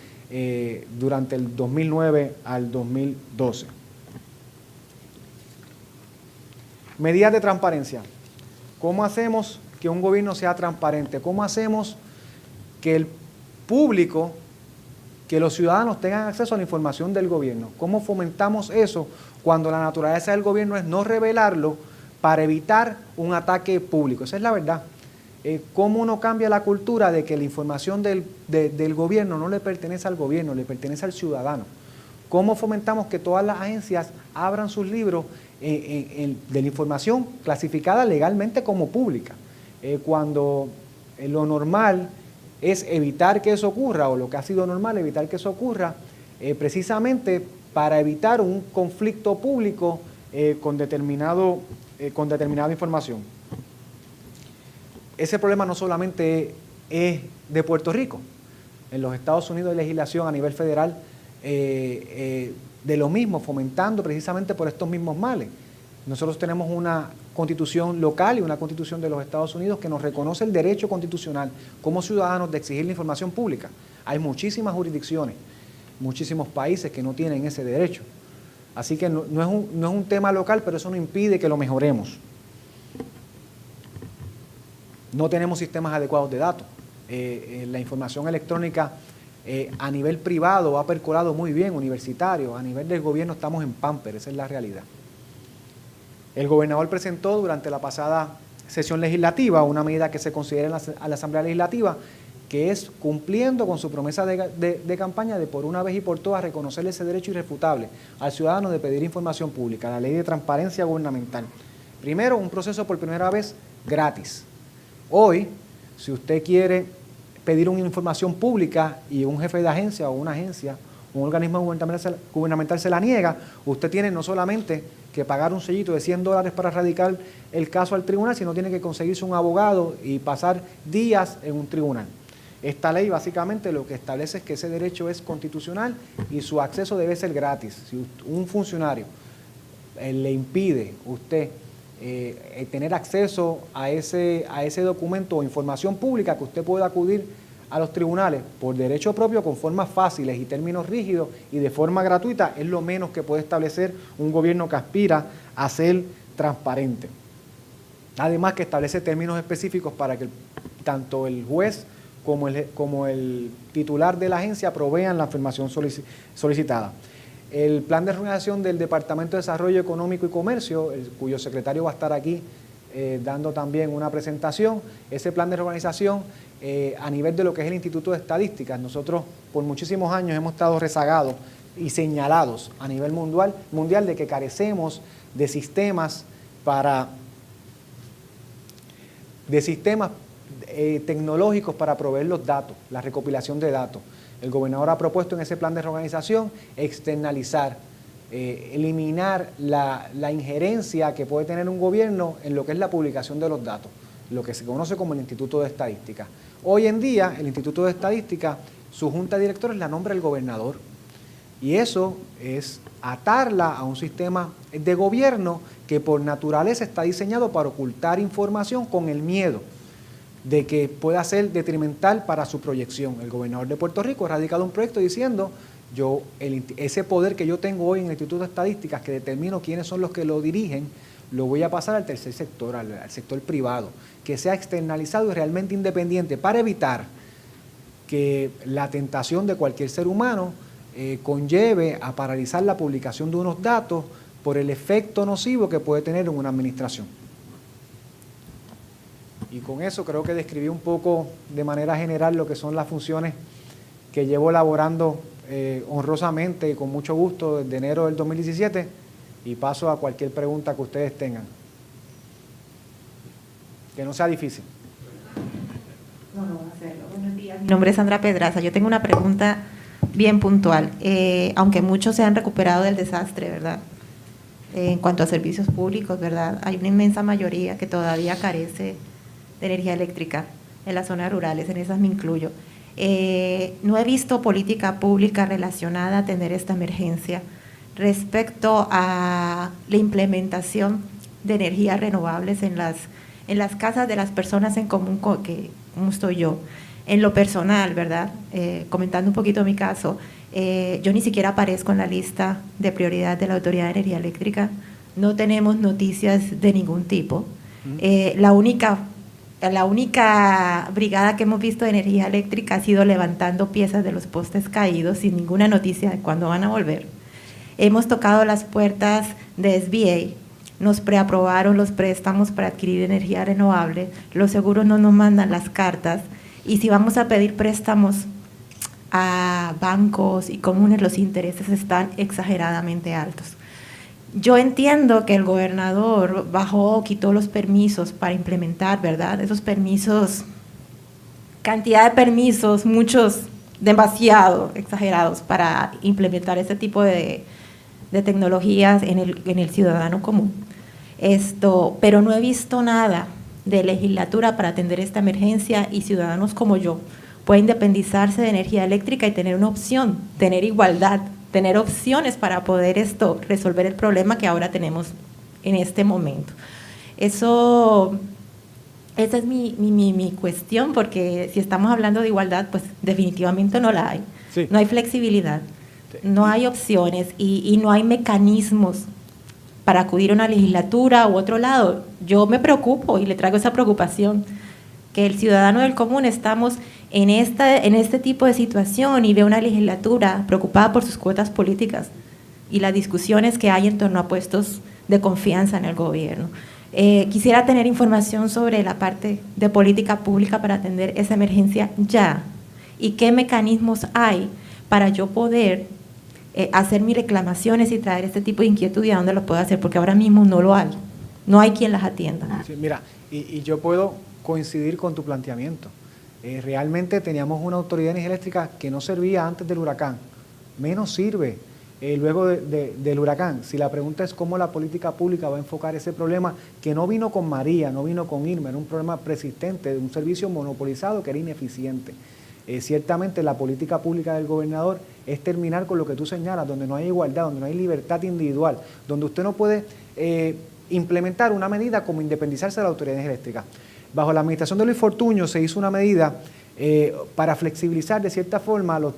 durante el 2009 al 2012. Medidas de transparencia. ¿Cómo hacemos que un gobierno sea transparente? ¿Cómo hacemos que el público, que los ciudadanos tengan acceso a la información del gobierno? ¿Cómo fomentamos eso cuando la naturaleza del gobierno es no revelarlo para evitar un ataque público? Esa es la verdad. ¿Cómo uno cambia la cultura de que la información del gobierno no le pertenece al gobierno, le pertenece al ciudadano? ¿Cómo fomentamos que todas las agencias abran sus libros de la información clasificada legalmente como pública? Cuando lo normal es evitar que eso ocurra, o lo que ha sido normal, evitar que eso ocurra, precisamente para evitar un conflicto público con determinada información. Ese problema no solamente es de Puerto Rico. En los Estados Unidos hay legislación a nivel federal de lo mismo, fomentando precisamente por estos mismos males. Nosotros tenemos una constitución local y una constitución de los Estados Unidos que nos reconoce el derecho constitucional como ciudadanos de exigir la información pública. Hay muchísimas jurisdicciones, muchísimos países que no tienen ese derecho. Así que no es un tema local, pero eso no impide que lo mejoremos. No tenemos sistemas adecuados de datos. La información electrónica a nivel privado ha percolado muy bien, universitario. A nivel del gobierno estamos en pamper, esa es la realidad. El gobernador presentó durante la pasada sesión legislativa una medida que se considera a la Asamblea Legislativa, que es cumpliendo con su promesa de campaña de por una vez y por todas reconocerle ese derecho irrefutable al ciudadano de pedir información pública, la ley de transparencia gubernamental. Primero, un proceso por primera vez gratis. Hoy, si usted quiere pedir una información pública y un jefe de agencia o una agencia, un organismo gubernamental se la niega, usted tiene no solamente que pagar un sellito de $100 para radicar el caso al tribunal, sino tiene que conseguirse un abogado y pasar días en un tribunal. Esta ley básicamente lo que establece es que ese derecho es constitucional y su acceso debe ser gratis. Si un funcionario le impide a usted tener acceso a ese documento o información pública, que usted pueda acudir a los tribunales por derecho propio con formas fáciles y términos rígidos y de forma gratuita, es lo menos que puede establecer un gobierno que aspira a ser transparente. Además que establece términos específicos para que tanto el juez como el titular de la agencia provean la información solicitada. El plan de reorganización del Departamento de Desarrollo Económico y Comercio, cuyo secretario va a estar aquí dando también una presentación. Ese plan de reorganización a nivel de lo que es el Instituto de Estadísticas, nosotros por muchísimos años hemos estado rezagados y señalados a nivel mundial de que carecemos de sistemas tecnológicos para proveer los datos, la recopilación de datos. El gobernador ha propuesto en ese plan de reorganización externalizar, eliminar la injerencia que puede tener un gobierno en lo que es la publicación de los datos, lo que se conoce como el Instituto de Estadística. Hoy en día, el Instituto de Estadística, su junta de directores la nombra el gobernador. Y eso es atarla a un sistema de gobierno que por naturaleza está diseñado para ocultar información con el miedo de que pueda ser detrimental para su proyección. El gobernador de Puerto Rico ha radicado un proyecto diciendo, ese poder que yo tengo hoy en el Instituto de Estadísticas, que determino quiénes son los que lo dirigen, lo voy a pasar al tercer sector, al sector privado, que sea externalizado y realmente independiente para evitar que la tentación de cualquier ser humano conlleve a paralizar la publicación de unos datos por el efecto nocivo que puede tener en una administración. Y con eso creo que describí un poco de manera general lo que son las funciones que llevo elaborando honrosamente y con mucho gusto desde enero del 2017 y paso a cualquier pregunta que ustedes tengan. Que no sea difícil. No va a hacerlo. Buenos días. Mi nombre es Sandra Pedraza. Yo tengo una pregunta bien puntual. Aunque muchos se han recuperado del desastre, ¿verdad? En cuanto a servicios públicos, ¿verdad? Hay una inmensa mayoría que todavía carece de energía eléctrica en las zonas rurales, en esas me incluyo. No he visto política pública relacionada a atender esta emergencia respecto a la implementación de energías renovables en las casas de las personas en común, como estoy yo. En lo personal, ¿verdad? Comentando un poquito mi caso, yo ni siquiera aparezco en la lista de prioridad de la Autoridad de Energía Eléctrica, no tenemos noticias de ningún tipo. La única brigada que hemos visto de energía eléctrica ha sido levantando piezas de los postes caídos sin ninguna noticia de cuándo van a volver. Hemos tocado las puertas de SBA, nos preaprobaron los préstamos para adquirir energía renovable, los seguros no nos mandan las cartas y si vamos a pedir préstamos a bancos y comunes, los intereses están exageradamente altos. Yo entiendo que el gobernador quitó los permisos para implementar, ¿verdad? Esos permisos, cantidad de permisos, muchos demasiado exagerados para implementar este tipo de tecnologías en el ciudadano común. Pero no he visto nada de legislatura para atender esta emergencia y ciudadanos como yo pueden independizarse de energía eléctrica y tener una opción, tener igualdad, tener opciones para poder resolver el problema que ahora tenemos en este momento. Esa es mi cuestión, porque si estamos hablando de igualdad, pues definitivamente no la hay. Sí. No hay flexibilidad, no hay opciones y no hay mecanismos para acudir a una legislatura u otro lado. Yo me preocupo y le traigo esa preocupación, que el ciudadano del común estamos en este tipo de situación y ve una legislatura preocupada por sus cuotas políticas y las discusiones que hay en torno a puestos de confianza en el gobierno. Quisiera tener información sobre la parte de política pública para atender esa emergencia ya y qué mecanismos hay para yo poder hacer mis reclamaciones y traer este tipo de inquietud y a dónde lo puedo hacer, porque ahora mismo no lo hay, no hay quien las atienda. Sí, mira, y yo puedo coincidir con tu planteamiento. Realmente teníamos una autoridad de energía eléctrica que no servía antes del huracán, menos sirve luego del huracán. Si la pregunta es cómo la política pública va a enfocar ese problema, que no vino con María, no vino con Irma, era un problema persistente de un servicio monopolizado que era ineficiente. Ciertamente la política pública del gobernador es terminar con lo que tú señalas, donde no hay igualdad, donde no hay libertad individual, donde usted no puede implementar una medida como independizarse de la autoridad de energía eléctrica. Bajo la administración de Luis Fortuño se hizo una medida para flexibilizar de cierta forma los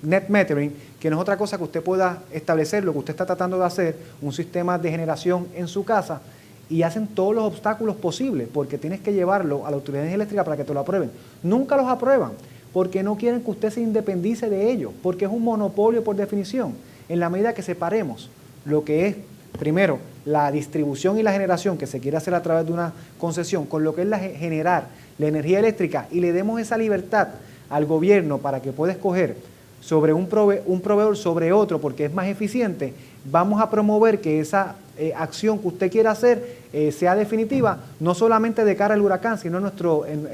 net metering, que no es otra cosa que usted pueda establecer lo que usted está tratando de hacer, un sistema de generación en su casa, y hacen todos los obstáculos posibles, porque tienes que llevarlo a la autoridad de energía eléctrica para que te lo aprueben. Nunca los aprueban, porque no quieren que usted se independice de ellos, porque es un monopolio por definición. En la medida que separemos lo que es, primero, la distribución y la generación que se quiere hacer a través de una concesión, con lo que es generar la energía eléctrica y le demos esa libertad al gobierno para que pueda escoger sobre un proveedor sobre otro porque es más eficiente, vamos a promover que esa acción que usted quiera hacer sea definitiva, no solamente de cara al huracán, sino en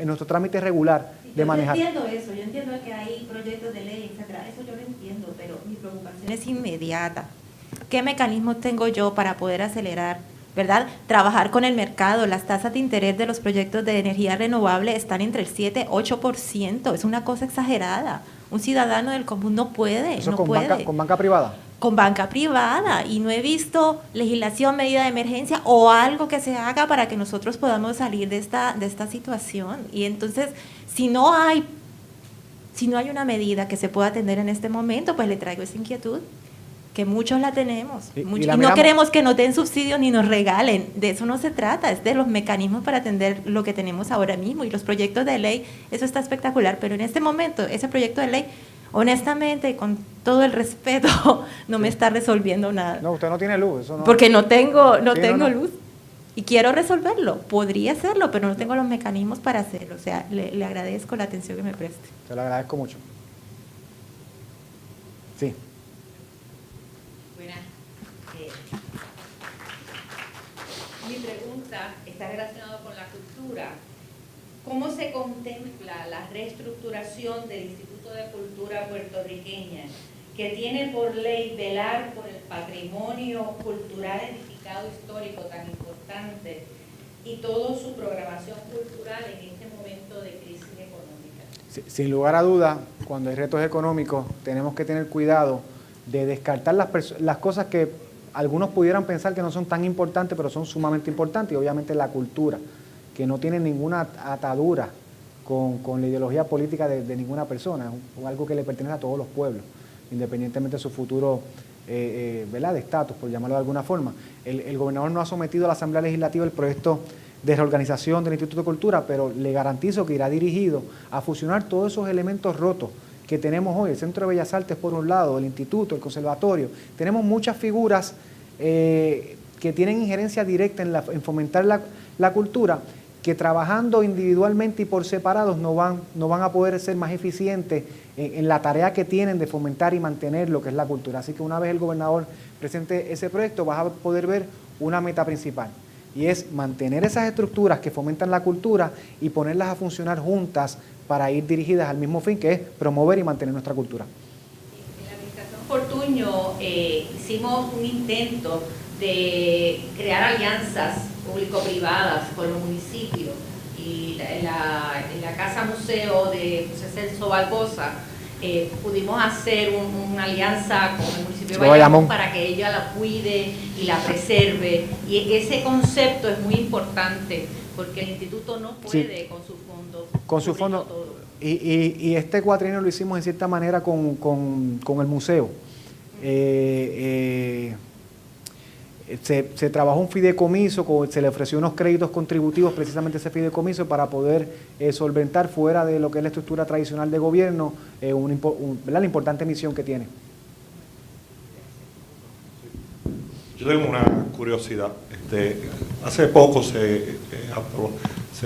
nuestro trámite regular de manejar. Yo entiendo eso, yo entiendo que hay proyectos de ley, etcétera, eso yo lo entiendo, pero mi preocupación es inmediata. ¿Qué mecanismos tengo yo para poder acelerar, verdad? Trabajar con el mercado. Las tasas de interés de los proyectos de energía renovable están entre el 7-8%. Es una cosa exagerada. Un ciudadano del común no puede. ¿Eso no con puede. con banca privada? Con banca privada. Y no he visto legislación, medida de emergencia o algo que se haga para que nosotros podamos salir de esta situación. Y entonces, si no hay una medida que se pueda atender en este momento, pues le traigo esa inquietud, que muchos la tenemos. Y no queremos que nos den subsidios ni nos regalen. De eso no se trata, es de los mecanismos para atender lo que tenemos ahora mismo. Y los proyectos de ley, eso está espectacular, pero en este momento, ese proyecto de ley, honestamente, y con todo el respeto, no me está resolviendo nada. No, usted no tiene luz. Eso no. Porque no tengo luz. Y quiero resolverlo. Podría hacerlo, pero no tengo los mecanismos para hacerlo. O sea, le agradezco la atención que me preste. Se lo agradezco mucho. Sí. Mi pregunta está relacionada con la cultura. ¿Cómo se contempla la reestructuración del Instituto de Cultura puertorriqueña, que tiene por ley velar por el patrimonio cultural edificado histórico tan importante y toda su programación cultural en este momento de crisis económica? Sin lugar a duda, cuando hay retos económicos, tenemos que tener cuidado de descartar las cosas que algunos pudieran pensar que no son tan importantes, pero son sumamente importantes, y obviamente la cultura, que no tiene ninguna atadura con la ideología política de ninguna persona, es algo que le pertenece a todos los pueblos, independientemente de su futuro ¿verdad? De estatus, por llamarlo de alguna forma. El gobernador no ha sometido a la Asamblea Legislativa el proyecto de reorganización del Instituto de Cultura, pero le garantizo que irá dirigido a fusionar todos esos elementos rotos que tenemos hoy, el Centro de Bellas Artes por un lado, el Instituto, el Conservatorio. Tenemos muchas figuras que tienen injerencia directa en fomentar la cultura, que trabajando individualmente y por separados no van a poder ser más eficientes en la tarea que tienen de fomentar y mantener lo que es la cultura. Así que una vez el gobernador presente ese proyecto, vas a poder ver una meta principal, y es mantener esas estructuras que fomentan la cultura y ponerlas a funcionar juntas para ir dirigidas al mismo fin, que es promover y mantener nuestra cultura. En la administración Fortuño hicimos un intento de crear alianzas público-privadas con los municipios, y en la Casa Museo de José Celso Barbosa pudimos hacer una alianza con el municipio de Bayamón para que ella la cuide y la preserve, y ese concepto es muy importante porque el instituto no puede, sí, con su fondo y este cuatrienio lo hicimos en cierta manera con el museo. Se trabajó un fideicomiso, se le ofreció unos créditos contributivos precisamente a ese fideicomiso para poder solventar fuera de lo que es la estructura tradicional de gobierno la importante misión que tiene. Yo tengo una curiosidad. Hace poco se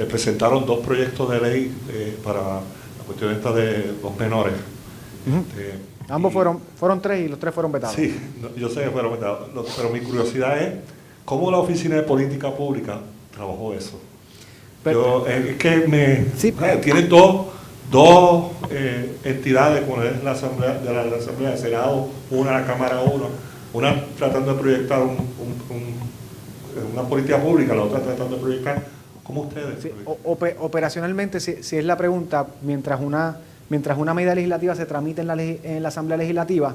presentaron dos proyectos de ley para la cuestión esta de los menores. Ambos fueron tres y los tres fueron vetados. Sí, yo sé que fueron vetados, pero mi curiosidad es cómo la Oficina de Política Pública trabajó eso. Pero, es que tienen dos entidades, como es la Asamblea del Senado, una la Cámara 1, una tratando de proyectar una política pública, la otra tratando de proyectar. ¿Cómo ustedes? Sí, operacionalmente, si es la pregunta, mientras una medida legislativa se tramite en la Asamblea Legislativa,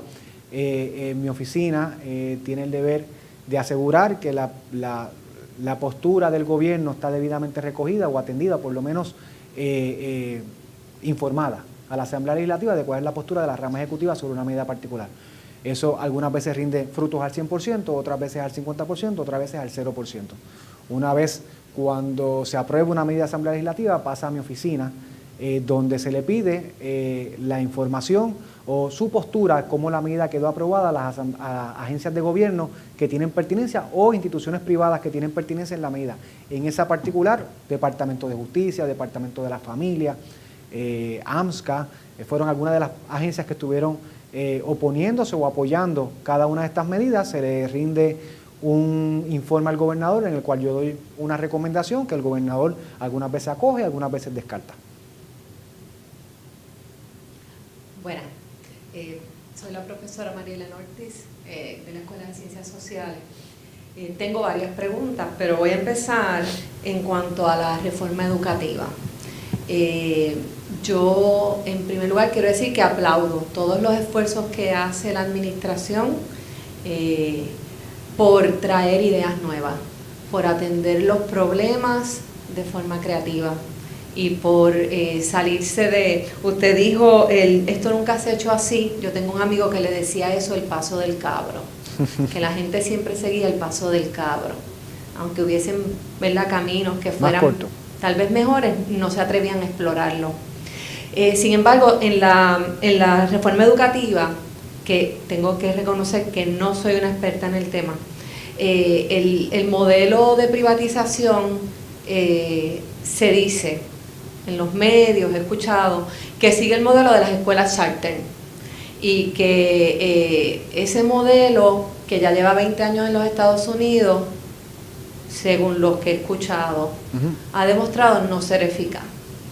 mi oficina tiene el deber de asegurar que la postura del gobierno está debidamente recogida o atendida, por lo menos informada a la Asamblea Legislativa de cuál es la postura de la rama ejecutiva sobre una medida particular. Eso algunas veces rinde frutos al 100%, otras veces al 50%, otras veces al 0%. Una vez cuando se apruebe una medida de Asamblea Legislativa, pasa a mi oficina donde se le pide la información o su postura, cómo la medida quedó aprobada a agencias de gobierno que tienen pertinencia o instituciones privadas que tienen pertinencia en la medida. En esa particular, Departamento de Justicia, Departamento de la Familia, AMSCA, fueron algunas de las agencias que estuvieron oponiéndose o apoyando cada una de estas medidas. Se le rinde un informe al gobernador en el cual yo doy una recomendación que el gobernador algunas veces acoge, algunas veces descarta. Bueno, soy la profesora María Elena Ortiz de la Escuela de Ciencias Sociales. Tengo varias preguntas, pero voy a empezar en cuanto a la reforma educativa. Yo, en primer lugar, quiero decir que aplaudo todos los esfuerzos que hace la administración por traer ideas nuevas, por atender los problemas de forma creativa y por salirse de... Usted dijo, esto nunca se ha hecho así. Yo tengo un amigo que le decía eso, el paso del cabro, que la gente siempre seguía el paso del cabro, aunque hubiesen, ¿verdad?, caminos que fueran tal vez mejores, no se atrevían a explorarlo. Sin embargo, en la reforma educativa, que tengo que reconocer que no soy una experta en el tema, el modelo de privatización se dice en los medios, he escuchado, que sigue el modelo de las escuelas charter y que ese modelo, que ya lleva 20 años en los Estados Unidos, según lo que he escuchado, ha demostrado no ser eficaz,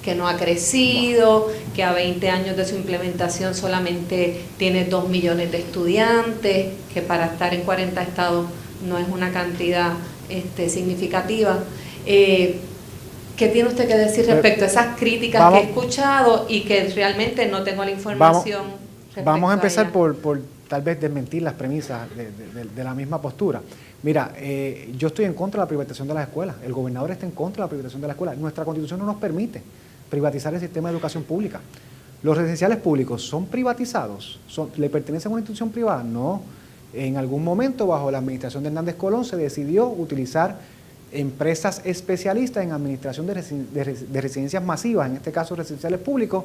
que no ha crecido, que a 20 años de su implementación solamente tiene 2 millones de estudiantes, que para estar en 40 estados no es una cantidad significativa. ¿Qué tiene usted que decir respecto a esas críticas que he escuchado y que realmente no tengo la información? Vamos a empezar por tal vez desmentir las premisas de la misma postura. Mira, yo estoy en contra de la privatización de las escuelas. El gobernador está en contra de la privatización de las escuelas. Nuestra Constitución no nos permite privatizar el sistema de educación pública. ¿Los residenciales públicos son privatizados? ¿Le pertenecen a una institución privada? No. En algún momento, bajo la administración de Hernández Colón, se decidió utilizar empresas especialistas en administración de residencias masivas, en este caso residenciales públicos,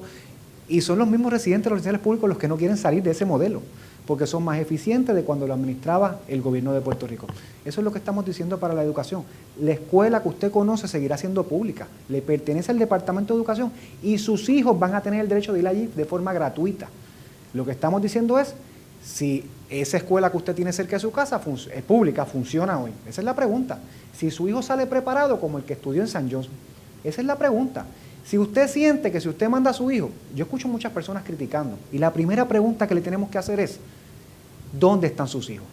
y son los mismos residentes de los residenciales públicos los que no quieren salir de ese modelo, porque son más eficientes de cuando lo administraba el gobierno de Puerto Rico. Eso es lo que estamos diciendo para la educación. La escuela que usted conoce seguirá siendo pública, le pertenece al Departamento de Educación y sus hijos van a tener el derecho de ir allí de forma gratuita. Lo que estamos diciendo es, si esa escuela que usted tiene cerca de su casa es pública, funciona hoy. Esa es la pregunta. Si su hijo sale preparado como el que estudió en San José, esa es la pregunta. Si usted siente que si usted manda a su hijo, yo escucho muchas personas criticando, y la primera pregunta que le tenemos que hacer es, ¿dónde están sus hijos?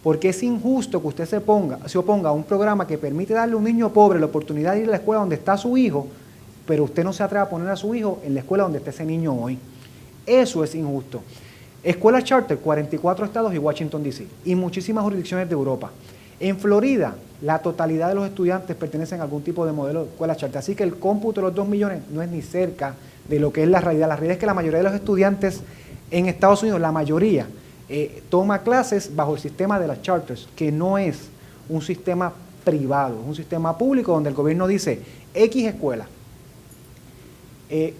Porque es injusto que usted se oponga a un programa que permite darle a un niño pobre la oportunidad de ir a la escuela donde está su hijo, pero usted no se atreve a poner a su hijo en la escuela donde está ese niño hoy. Eso es injusto. Escuelas charter, 44 estados y Washington, D.C. y muchísimas jurisdicciones de Europa. En Florida, la totalidad de los estudiantes pertenecen a algún tipo de modelo de escuela charter. Así que el cómputo de los 2 millones no es ni cerca de lo que es la realidad. La realidad es que la mayoría de los estudiantes en Estados Unidos, la mayoría, toma clases bajo el sistema de las charters, que no es un sistema privado, es un sistema público donde el gobierno dice, X escuela,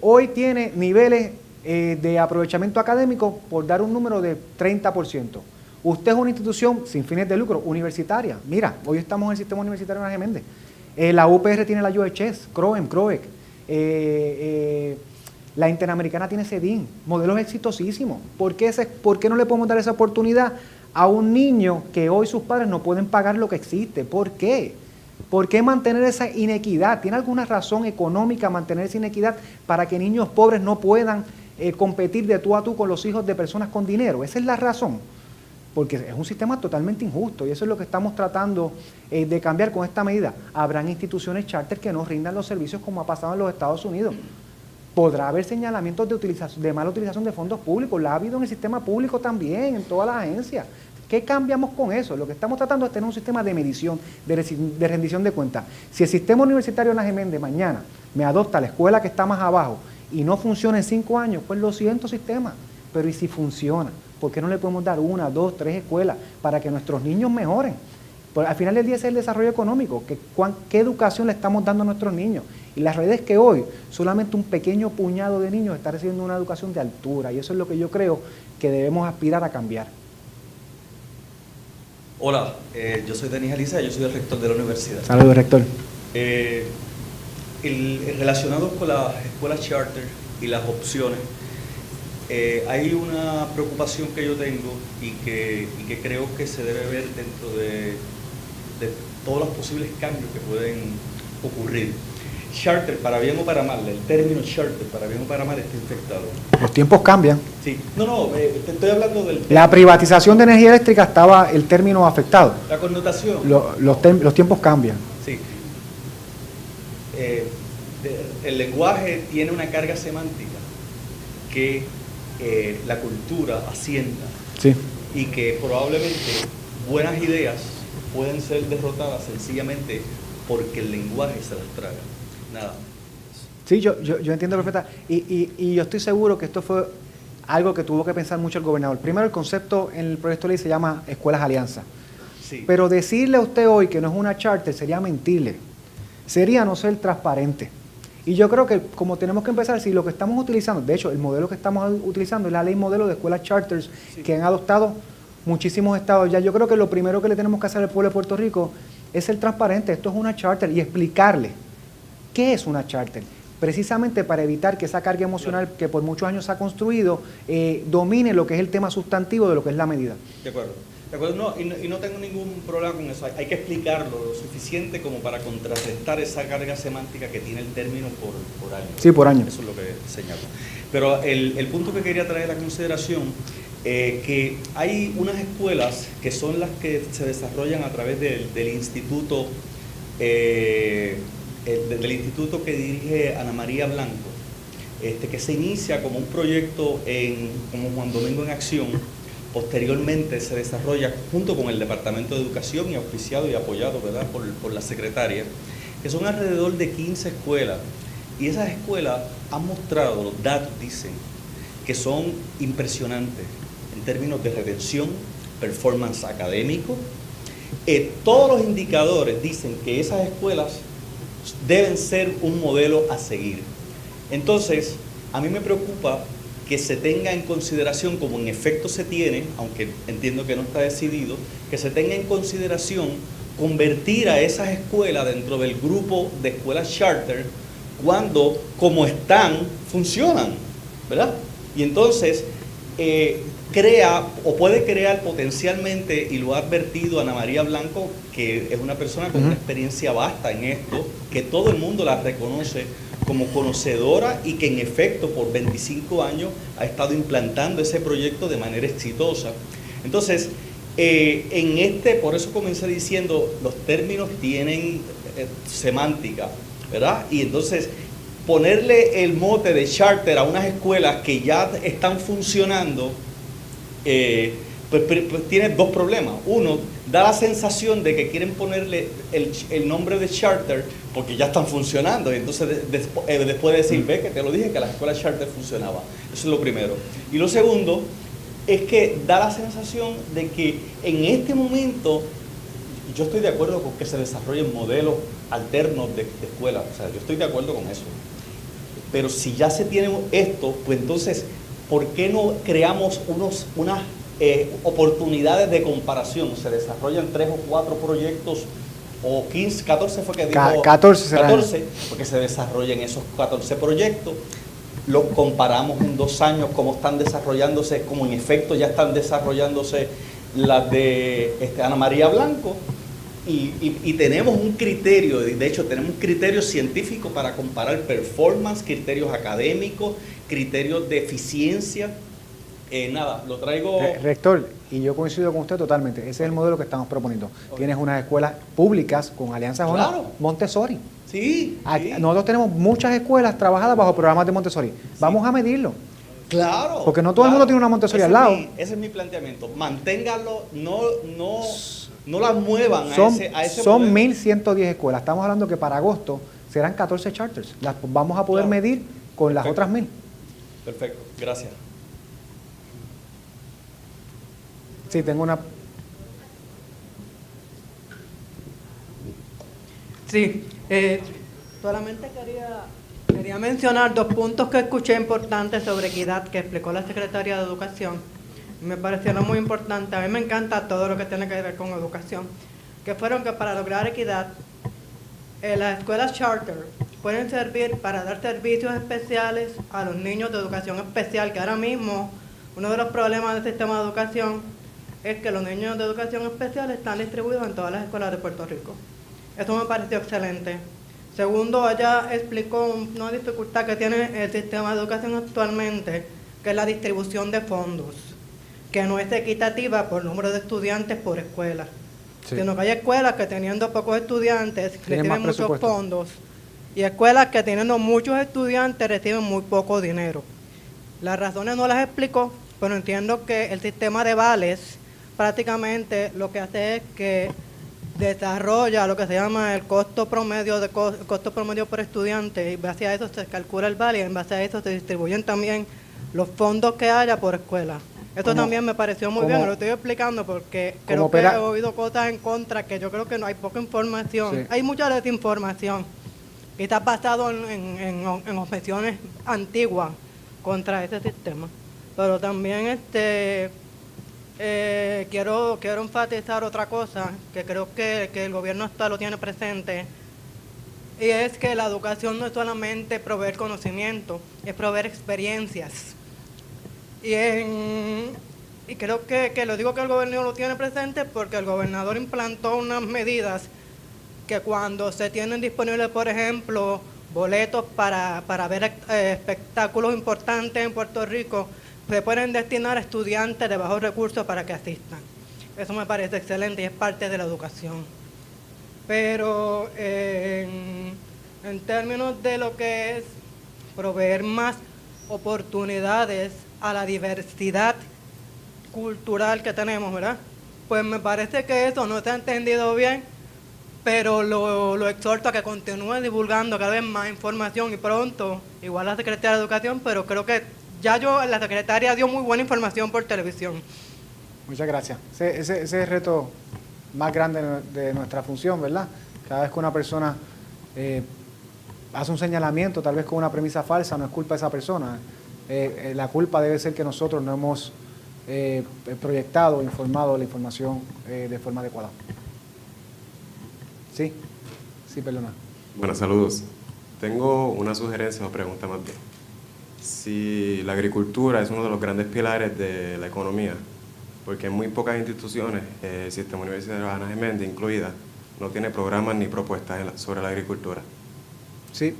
hoy tiene niveles de aprovechamiento académico, por dar un número de 30%. Usted es una institución sin fines de lucro, universitaria. Mira, hoy estamos en el sistema universitario de Ana Geméndez. La UPR tiene la UHS, CROEC. La Interamericana tiene CEDIN, modelos exitosísimos. ¿Por qué no le podemos dar esa oportunidad a un niño que hoy sus padres no pueden pagar lo que existe? ¿Por qué? ¿Por qué mantener esa inequidad? ¿Tiene alguna razón económica mantener esa inequidad para que niños pobres no puedan competir de tú a tú con los hijos de personas con dinero? Esa es la razón. Porque es un sistema totalmente injusto y eso es lo que estamos tratando de cambiar con esta medida. Habrán instituciones charter que no rindan los servicios como ha pasado en los Estados Unidos. Podrá haber señalamientos de mala utilización de fondos públicos, la ha habido en el sistema público también, en todas las agencias. ¿Qué cambiamos con eso? Lo que estamos tratando es tener un sistema de medición, de rendición de cuentas. Si el sistema universitario de Ana Geméndez mañana me adopta la escuela que está más abajo y no funciona en 5 años, pues lo siento, sistema. Pero ¿y si funciona? ¿Por qué no le podemos dar 1, 2, 3 escuelas para que nuestros niños mejoren? Pero al final del día ese es el desarrollo económico, qué educación le estamos dando a nuestros niños. Y la realidad es que hoy solamente un pequeño puñado de niños está recibiendo una educación de altura, y eso es lo que yo creo que debemos aspirar a cambiar. Hola, yo soy Denis Aliza, yo soy el rector de la universidad. Saludos, rector. Relacionado con las escuelas charter y las opciones, hay una preocupación que yo tengo y que creo que se debe ver dentro de todos los posibles cambios que pueden ocurrir. Charter, para bien o para mal, el término charter, para bien o para mal, está infectado. Los tiempos cambian. Sí, te estoy hablando del... La privatización de energía eléctrica estaba el término afectado. La connotación. Los tiempos cambian. Sí. El lenguaje tiene una carga semántica que la cultura asienta, Sí. y que probablemente buenas ideas pueden ser derrotadas sencillamente porque el lenguaje se las traga. Nada. Sí, yo entiendo perfectamente. Y yo estoy seguro que esto fue algo que tuvo que pensar mucho el gobernador. Primero, el concepto en el proyecto de ley se llama Escuelas Alianza. Sí. Pero decirle a usted hoy que no es una charter sería mentirle. Sería no ser transparente. Y yo creo que como tenemos que empezar, si lo que estamos utilizando, de hecho, el modelo que estamos utilizando es la ley modelo de escuelas charters, sí, que han adoptado muchísimos estados ya. Yo creo que lo primero que le tenemos que hacer al pueblo de Puerto Rico es ser transparente. Esto es una charter y explicarle qué es una charter, precisamente para evitar que esa carga emocional que por muchos años se ha construido domine lo que es el tema sustantivo de lo que es la medida. De acuerdo. No, y no tengo ningún problema con eso. Hay que explicarlo lo suficiente como para contrarrestar esa carga semántica que tiene el término por año. Sí, por año. Eso es lo que señalo. Pero el punto que quería traer a consideración, que hay unas escuelas que son las que se desarrollan a través del instituto, del instituto que dirige Ana María Blanco, que se inicia como un proyecto como Juan Domingo en Acción. Posteriormente se desarrolla junto con el Departamento de Educación y auspiciado y apoyado, ¿verdad?, por la secretaria, que son alrededor de 15 escuelas. Y esas escuelas han mostrado, los datos dicen, que son impresionantes en términos de retención, performance académico. Todos los indicadores dicen que esas escuelas deben ser un modelo a seguir. Entonces, a mí me preocupa que se tenga en consideración, como en efecto se tiene, aunque entiendo que no está decidido, que se tenga en consideración convertir a esas escuelas dentro del grupo de escuelas charter cuando, como están, funcionan, ¿verdad? Y entonces crea o puede crear potencialmente, y lo ha advertido Ana María Blanco, que es una persona con una experiencia vasta en esto, que todo el mundo la reconoce como conocedora y que en efecto por 25 años ha estado implantando ese proyecto de manera exitosa. Entonces, por eso comencé diciendo, los términos tienen semántica, ¿verdad? Y entonces, ponerle el mote de charter a unas escuelas que ya están funcionando, pues tiene dos problemas. Uno, da la sensación de que quieren ponerle el nombre de charter porque ya están funcionando, y entonces después de decir, ve que te lo dije que las escuelas charter funcionaban. Eso es lo primero. Y lo segundo es que da la sensación de que en este momento, yo estoy de acuerdo con que se desarrollen modelos alternos de escuelas, o sea, yo estoy de acuerdo con eso. Pero si ya se tiene esto, pues entonces, ¿por qué no creamos unas oportunidades de comparación? Se desarrollan 3 o 4 proyectos, o 15, 14 fue que dijo. 14, porque se desarrollan esos 14 proyectos, los comparamos en 2 años cómo están desarrollándose, como en efecto ya están desarrollándose las de Ana María Blanco, y tenemos un criterio, de hecho tenemos un criterio científico para comparar performance, criterios académicos, criterios de eficiencia. Nada, lo traigo... Rector, y yo coincido con usted totalmente, ese es el modelo que estamos proponiendo. Okay. Tienes unas escuelas públicas con alianzas, claro, Montessori. Sí, sí. Nosotros tenemos muchas escuelas trabajadas bajo programas de Montessori. Sí. Vamos a medirlo. Claro. Porque no todo el mundo tiene una Montessori al lado. Ese es mi planteamiento. Manténganlo, no las muevan a ese Son modelo. 1.110 escuelas. Estamos hablando que para agosto serán 14 charters. Las vamos a poder medir con las otras 1.000. Perfecto, gracias. Sí, tengo una... Sí, solamente quería mencionar 2 puntos que escuché importantes sobre equidad que explicó la Secretaria de Educación. Me parecieron muy importantes. A mí me encanta todo lo que tiene que ver con educación. Que fueron que para lograr equidad, las escuelas charter pueden servir para dar servicios especiales a los niños de educación especial, que ahora mismo uno de los problemas del sistema de educación es que los niños de educación especial están distribuidos en todas las escuelas de Puerto Rico. Eso me pareció excelente. Segundo, ella explicó una dificultad que tiene el sistema de educación actualmente, que es la distribución de fondos, que no es equitativa por número de estudiantes por escuela. Sí. Sino que hay escuelas que teniendo pocos estudiantes reciben muchos fondos y escuelas que teniendo muchos estudiantes reciben muy poco dinero. Las razones no las explico, pero entiendo que el sistema de vales prácticamente lo que hace es que desarrolla lo que se llama el costo promedio por estudiante, y en base a eso se calcula el vale y en base a eso se distribuyen también los fondos que haya por escuela. Esto también me pareció muy bien, lo estoy explicando porque creo que he oído cosas en contra, que yo creo que no hay poca información, sí. Hay mucha desinformación, quizás basado en objeciones antiguas contra ese sistema. Pero también quiero enfatizar otra cosa que creo que el gobierno actual lo tiene presente, y es que la educación no es solamente proveer conocimiento, es proveer experiencias. Y creo que lo digo que el gobierno lo tiene presente porque el gobernador implantó unas medidas que cuando se tienen disponibles, por ejemplo, boletos para ver espectáculos importantes en Puerto Rico, se pueden destinar a estudiantes de bajos recursos para que asistan. Eso me parece excelente y es parte de la educación. Pero en términos de lo que es proveer más oportunidades a la diversidad cultural que tenemos, ¿verdad? Pues me parece que eso no se ha entendido bien, pero lo exhorto a que continúe divulgando cada vez más información y pronto, igual la Secretaría de Educación, pero creo que la Secretaria dio muy buena información por televisión. Muchas gracias. Ese es el reto más grande de nuestra función, ¿verdad? Cada vez que una persona hace un señalamiento, tal vez con una premisa falsa, no es culpa de esa persona. La culpa debe ser que nosotros no hemos proyectado, informado la información de forma adecuada. Sí, perdona. Buenas, saludos. Tengo una sugerencia o pregunta más bien. Si la agricultura es uno de los grandes pilares de la economía, porque en muy pocas instituciones, el sistema universitario de Ana Geméndez incluida, no tiene programas ni propuestas sobre la agricultura. Sí,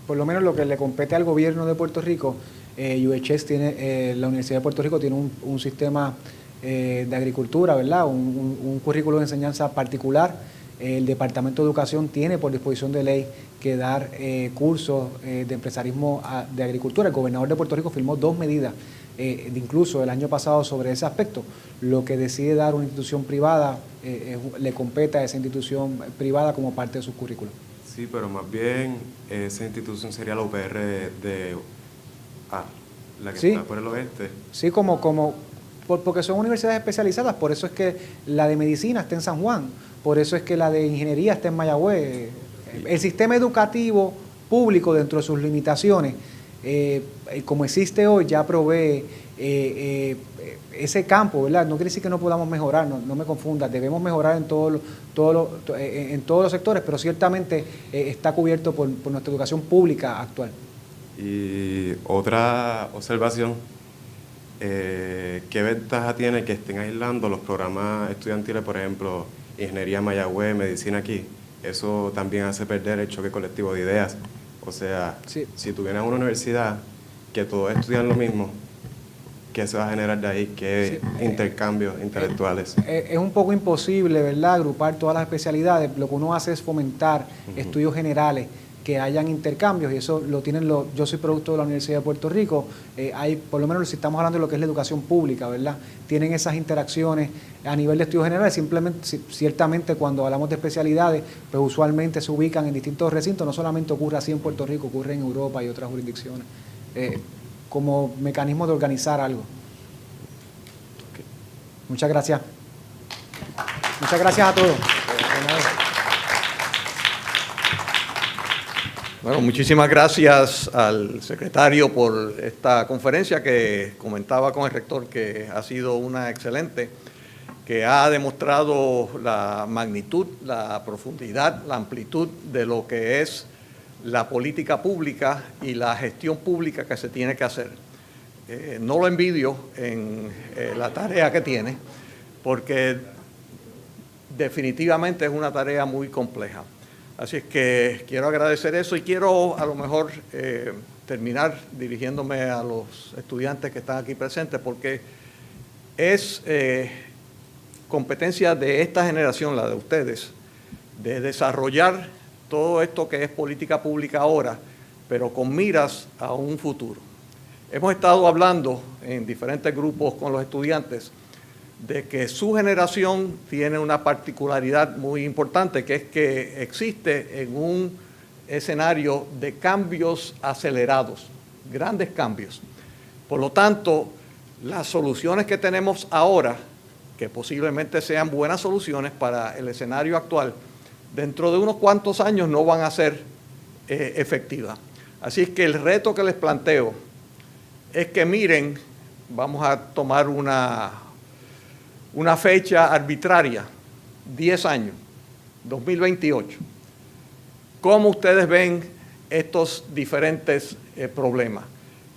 por lo menos lo que le compete al gobierno de Puerto Rico, UHS tiene, la Universidad de Puerto Rico tiene un sistema de agricultura, ¿verdad? Un currículo de enseñanza particular. El Departamento de Educación tiene por disposición de ley que dar cursos de empresarismo de agricultura. El gobernador de Puerto Rico firmó 2 medidas, incluso el año pasado, sobre ese aspecto. Lo que decide dar una institución privada le compete a esa institución privada como parte de sus currículos. Sí, pero más bien esa institución sería la UPR la que está por el oeste. Sí, porque son universidades especializadas, por eso es que la de medicina está en San Juan, por eso es que la de ingeniería está en Mayagüez. El sistema educativo público, dentro de sus limitaciones, como existe hoy, ya provee ese campo, ¿verdad? No quiere decir que no podamos mejorar, no me confunda, debemos mejorar en todos los sectores, pero ciertamente está cubierto por nuestra educación pública actual. Y otra observación, ¿qué ventaja tiene que estén aislando los programas estudiantiles, por ejemplo, Ingeniería Mayagüez, Medicina aquí? Eso también hace perder el choque colectivo de ideas. O sea, si tú vienes a una universidad que todos estudian lo mismo, ¿qué se va a generar de ahí? ¿Qué intercambios intelectuales? Es un poco imposible, ¿verdad?, agrupar todas las especialidades. Lo que uno hace es fomentar estudios generales, que hayan intercambios, y eso lo tienen yo soy producto de la Universidad de Puerto Rico, hay, por lo menos si estamos hablando de lo que es la educación pública, ¿verdad? Tienen esas interacciones a nivel de estudios generales. Ciertamente cuando hablamos de especialidades, pues usualmente se ubican en distintos recintos, no solamente ocurre así en Puerto Rico, ocurre en Europa y otras jurisdicciones, como mecanismo de organizar algo. Okay. Muchas gracias. Muchas gracias a todos. Bueno, muchísimas gracias al secretario por esta conferencia que comentaba con el rector que ha sido una excelente, que ha demostrado la magnitud, la profundidad, la amplitud de lo que es la política pública y la gestión pública que se tiene que hacer. No lo envidio en la tarea que tiene, porque definitivamente es una tarea muy compleja. Así es que quiero agradecer eso y quiero a lo mejor terminar dirigiéndome a los estudiantes que están aquí presentes, porque es competencia de esta generación, la de ustedes, de desarrollar todo esto que es política pública ahora, pero con miras a un futuro. Hemos estado hablando en diferentes grupos con los estudiantes de que su generación tiene una particularidad muy importante, que es que existe en un escenario de cambios acelerados, grandes cambios. Por lo tanto, las soluciones que tenemos ahora, que posiblemente sean buenas soluciones para el escenario actual, dentro de unos cuantos años no van a ser efectivas. Así es que el reto que les planteo es que miren, vamos a tomar una fecha arbitraria, 10 años, 2028. ¿Cómo ustedes ven estos diferentes problemas?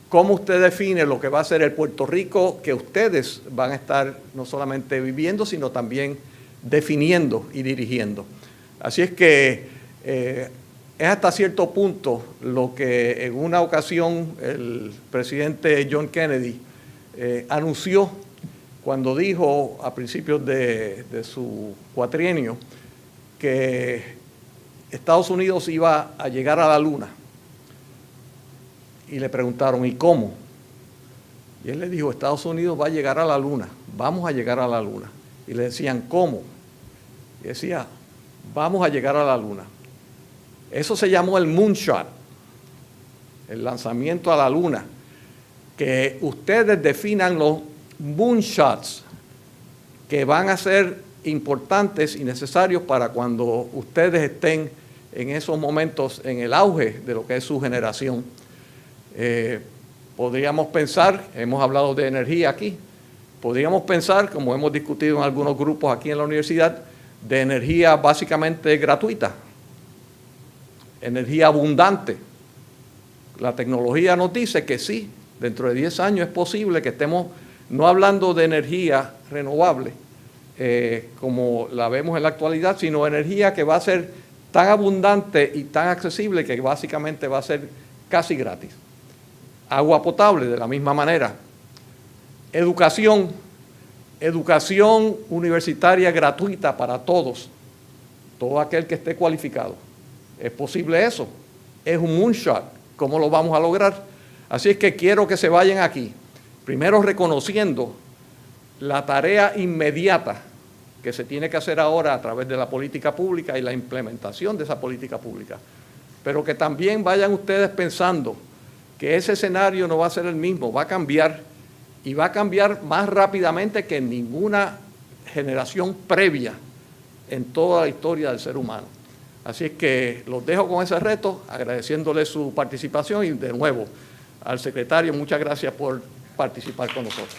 ¿Cómo usted define lo que va a ser el Puerto Rico que ustedes van a estar no solamente viviendo, sino también definiendo y dirigiendo? Así es que es hasta cierto punto lo que en una ocasión el presidente John Kennedy anunció cuando dijo a principios de su cuatrienio que Estados Unidos iba a llegar a la Luna. Y le preguntaron, ¿y cómo? Y él le dijo, Estados Unidos va a llegar a la Luna, vamos a llegar a la Luna. Y le decían, ¿cómo? Y decía, vamos a llegar a la Luna. Eso se llamó el moonshot, el lanzamiento a la Luna. Que ustedes definan los moonshots que van a ser importantes y necesarios para cuando ustedes estén en esos momentos en el auge de lo que es su generación. Podríamos pensar, hemos hablado de energía aquí, podríamos pensar, como hemos discutido en algunos grupos aquí en la universidad, de energía básicamente gratuita, energía abundante. La tecnología nos dice que sí, dentro de 10 años es posible que estemos no hablando de energía renovable como la vemos en la actualidad, sino energía que va a ser tan abundante y tan accesible que básicamente va a ser casi gratis. Agua potable de la misma manera. Educación universitaria gratuita para todos, todo aquel que esté cualificado. ¿Es posible eso? Es un moonshot. ¿Cómo lo vamos a lograr? Así es que quiero que se vayan aquí, primero reconociendo la tarea inmediata que se tiene que hacer ahora a través de la política pública y la implementación de esa política pública, pero que también vayan ustedes pensando que ese escenario no va a ser el mismo, va a cambiar y va a cambiar más rápidamente que en ninguna generación previa en toda la historia del ser humano. Así es que los dejo con ese reto, agradeciéndole su participación y de nuevo al secretario, muchas gracias por participar con nosotros.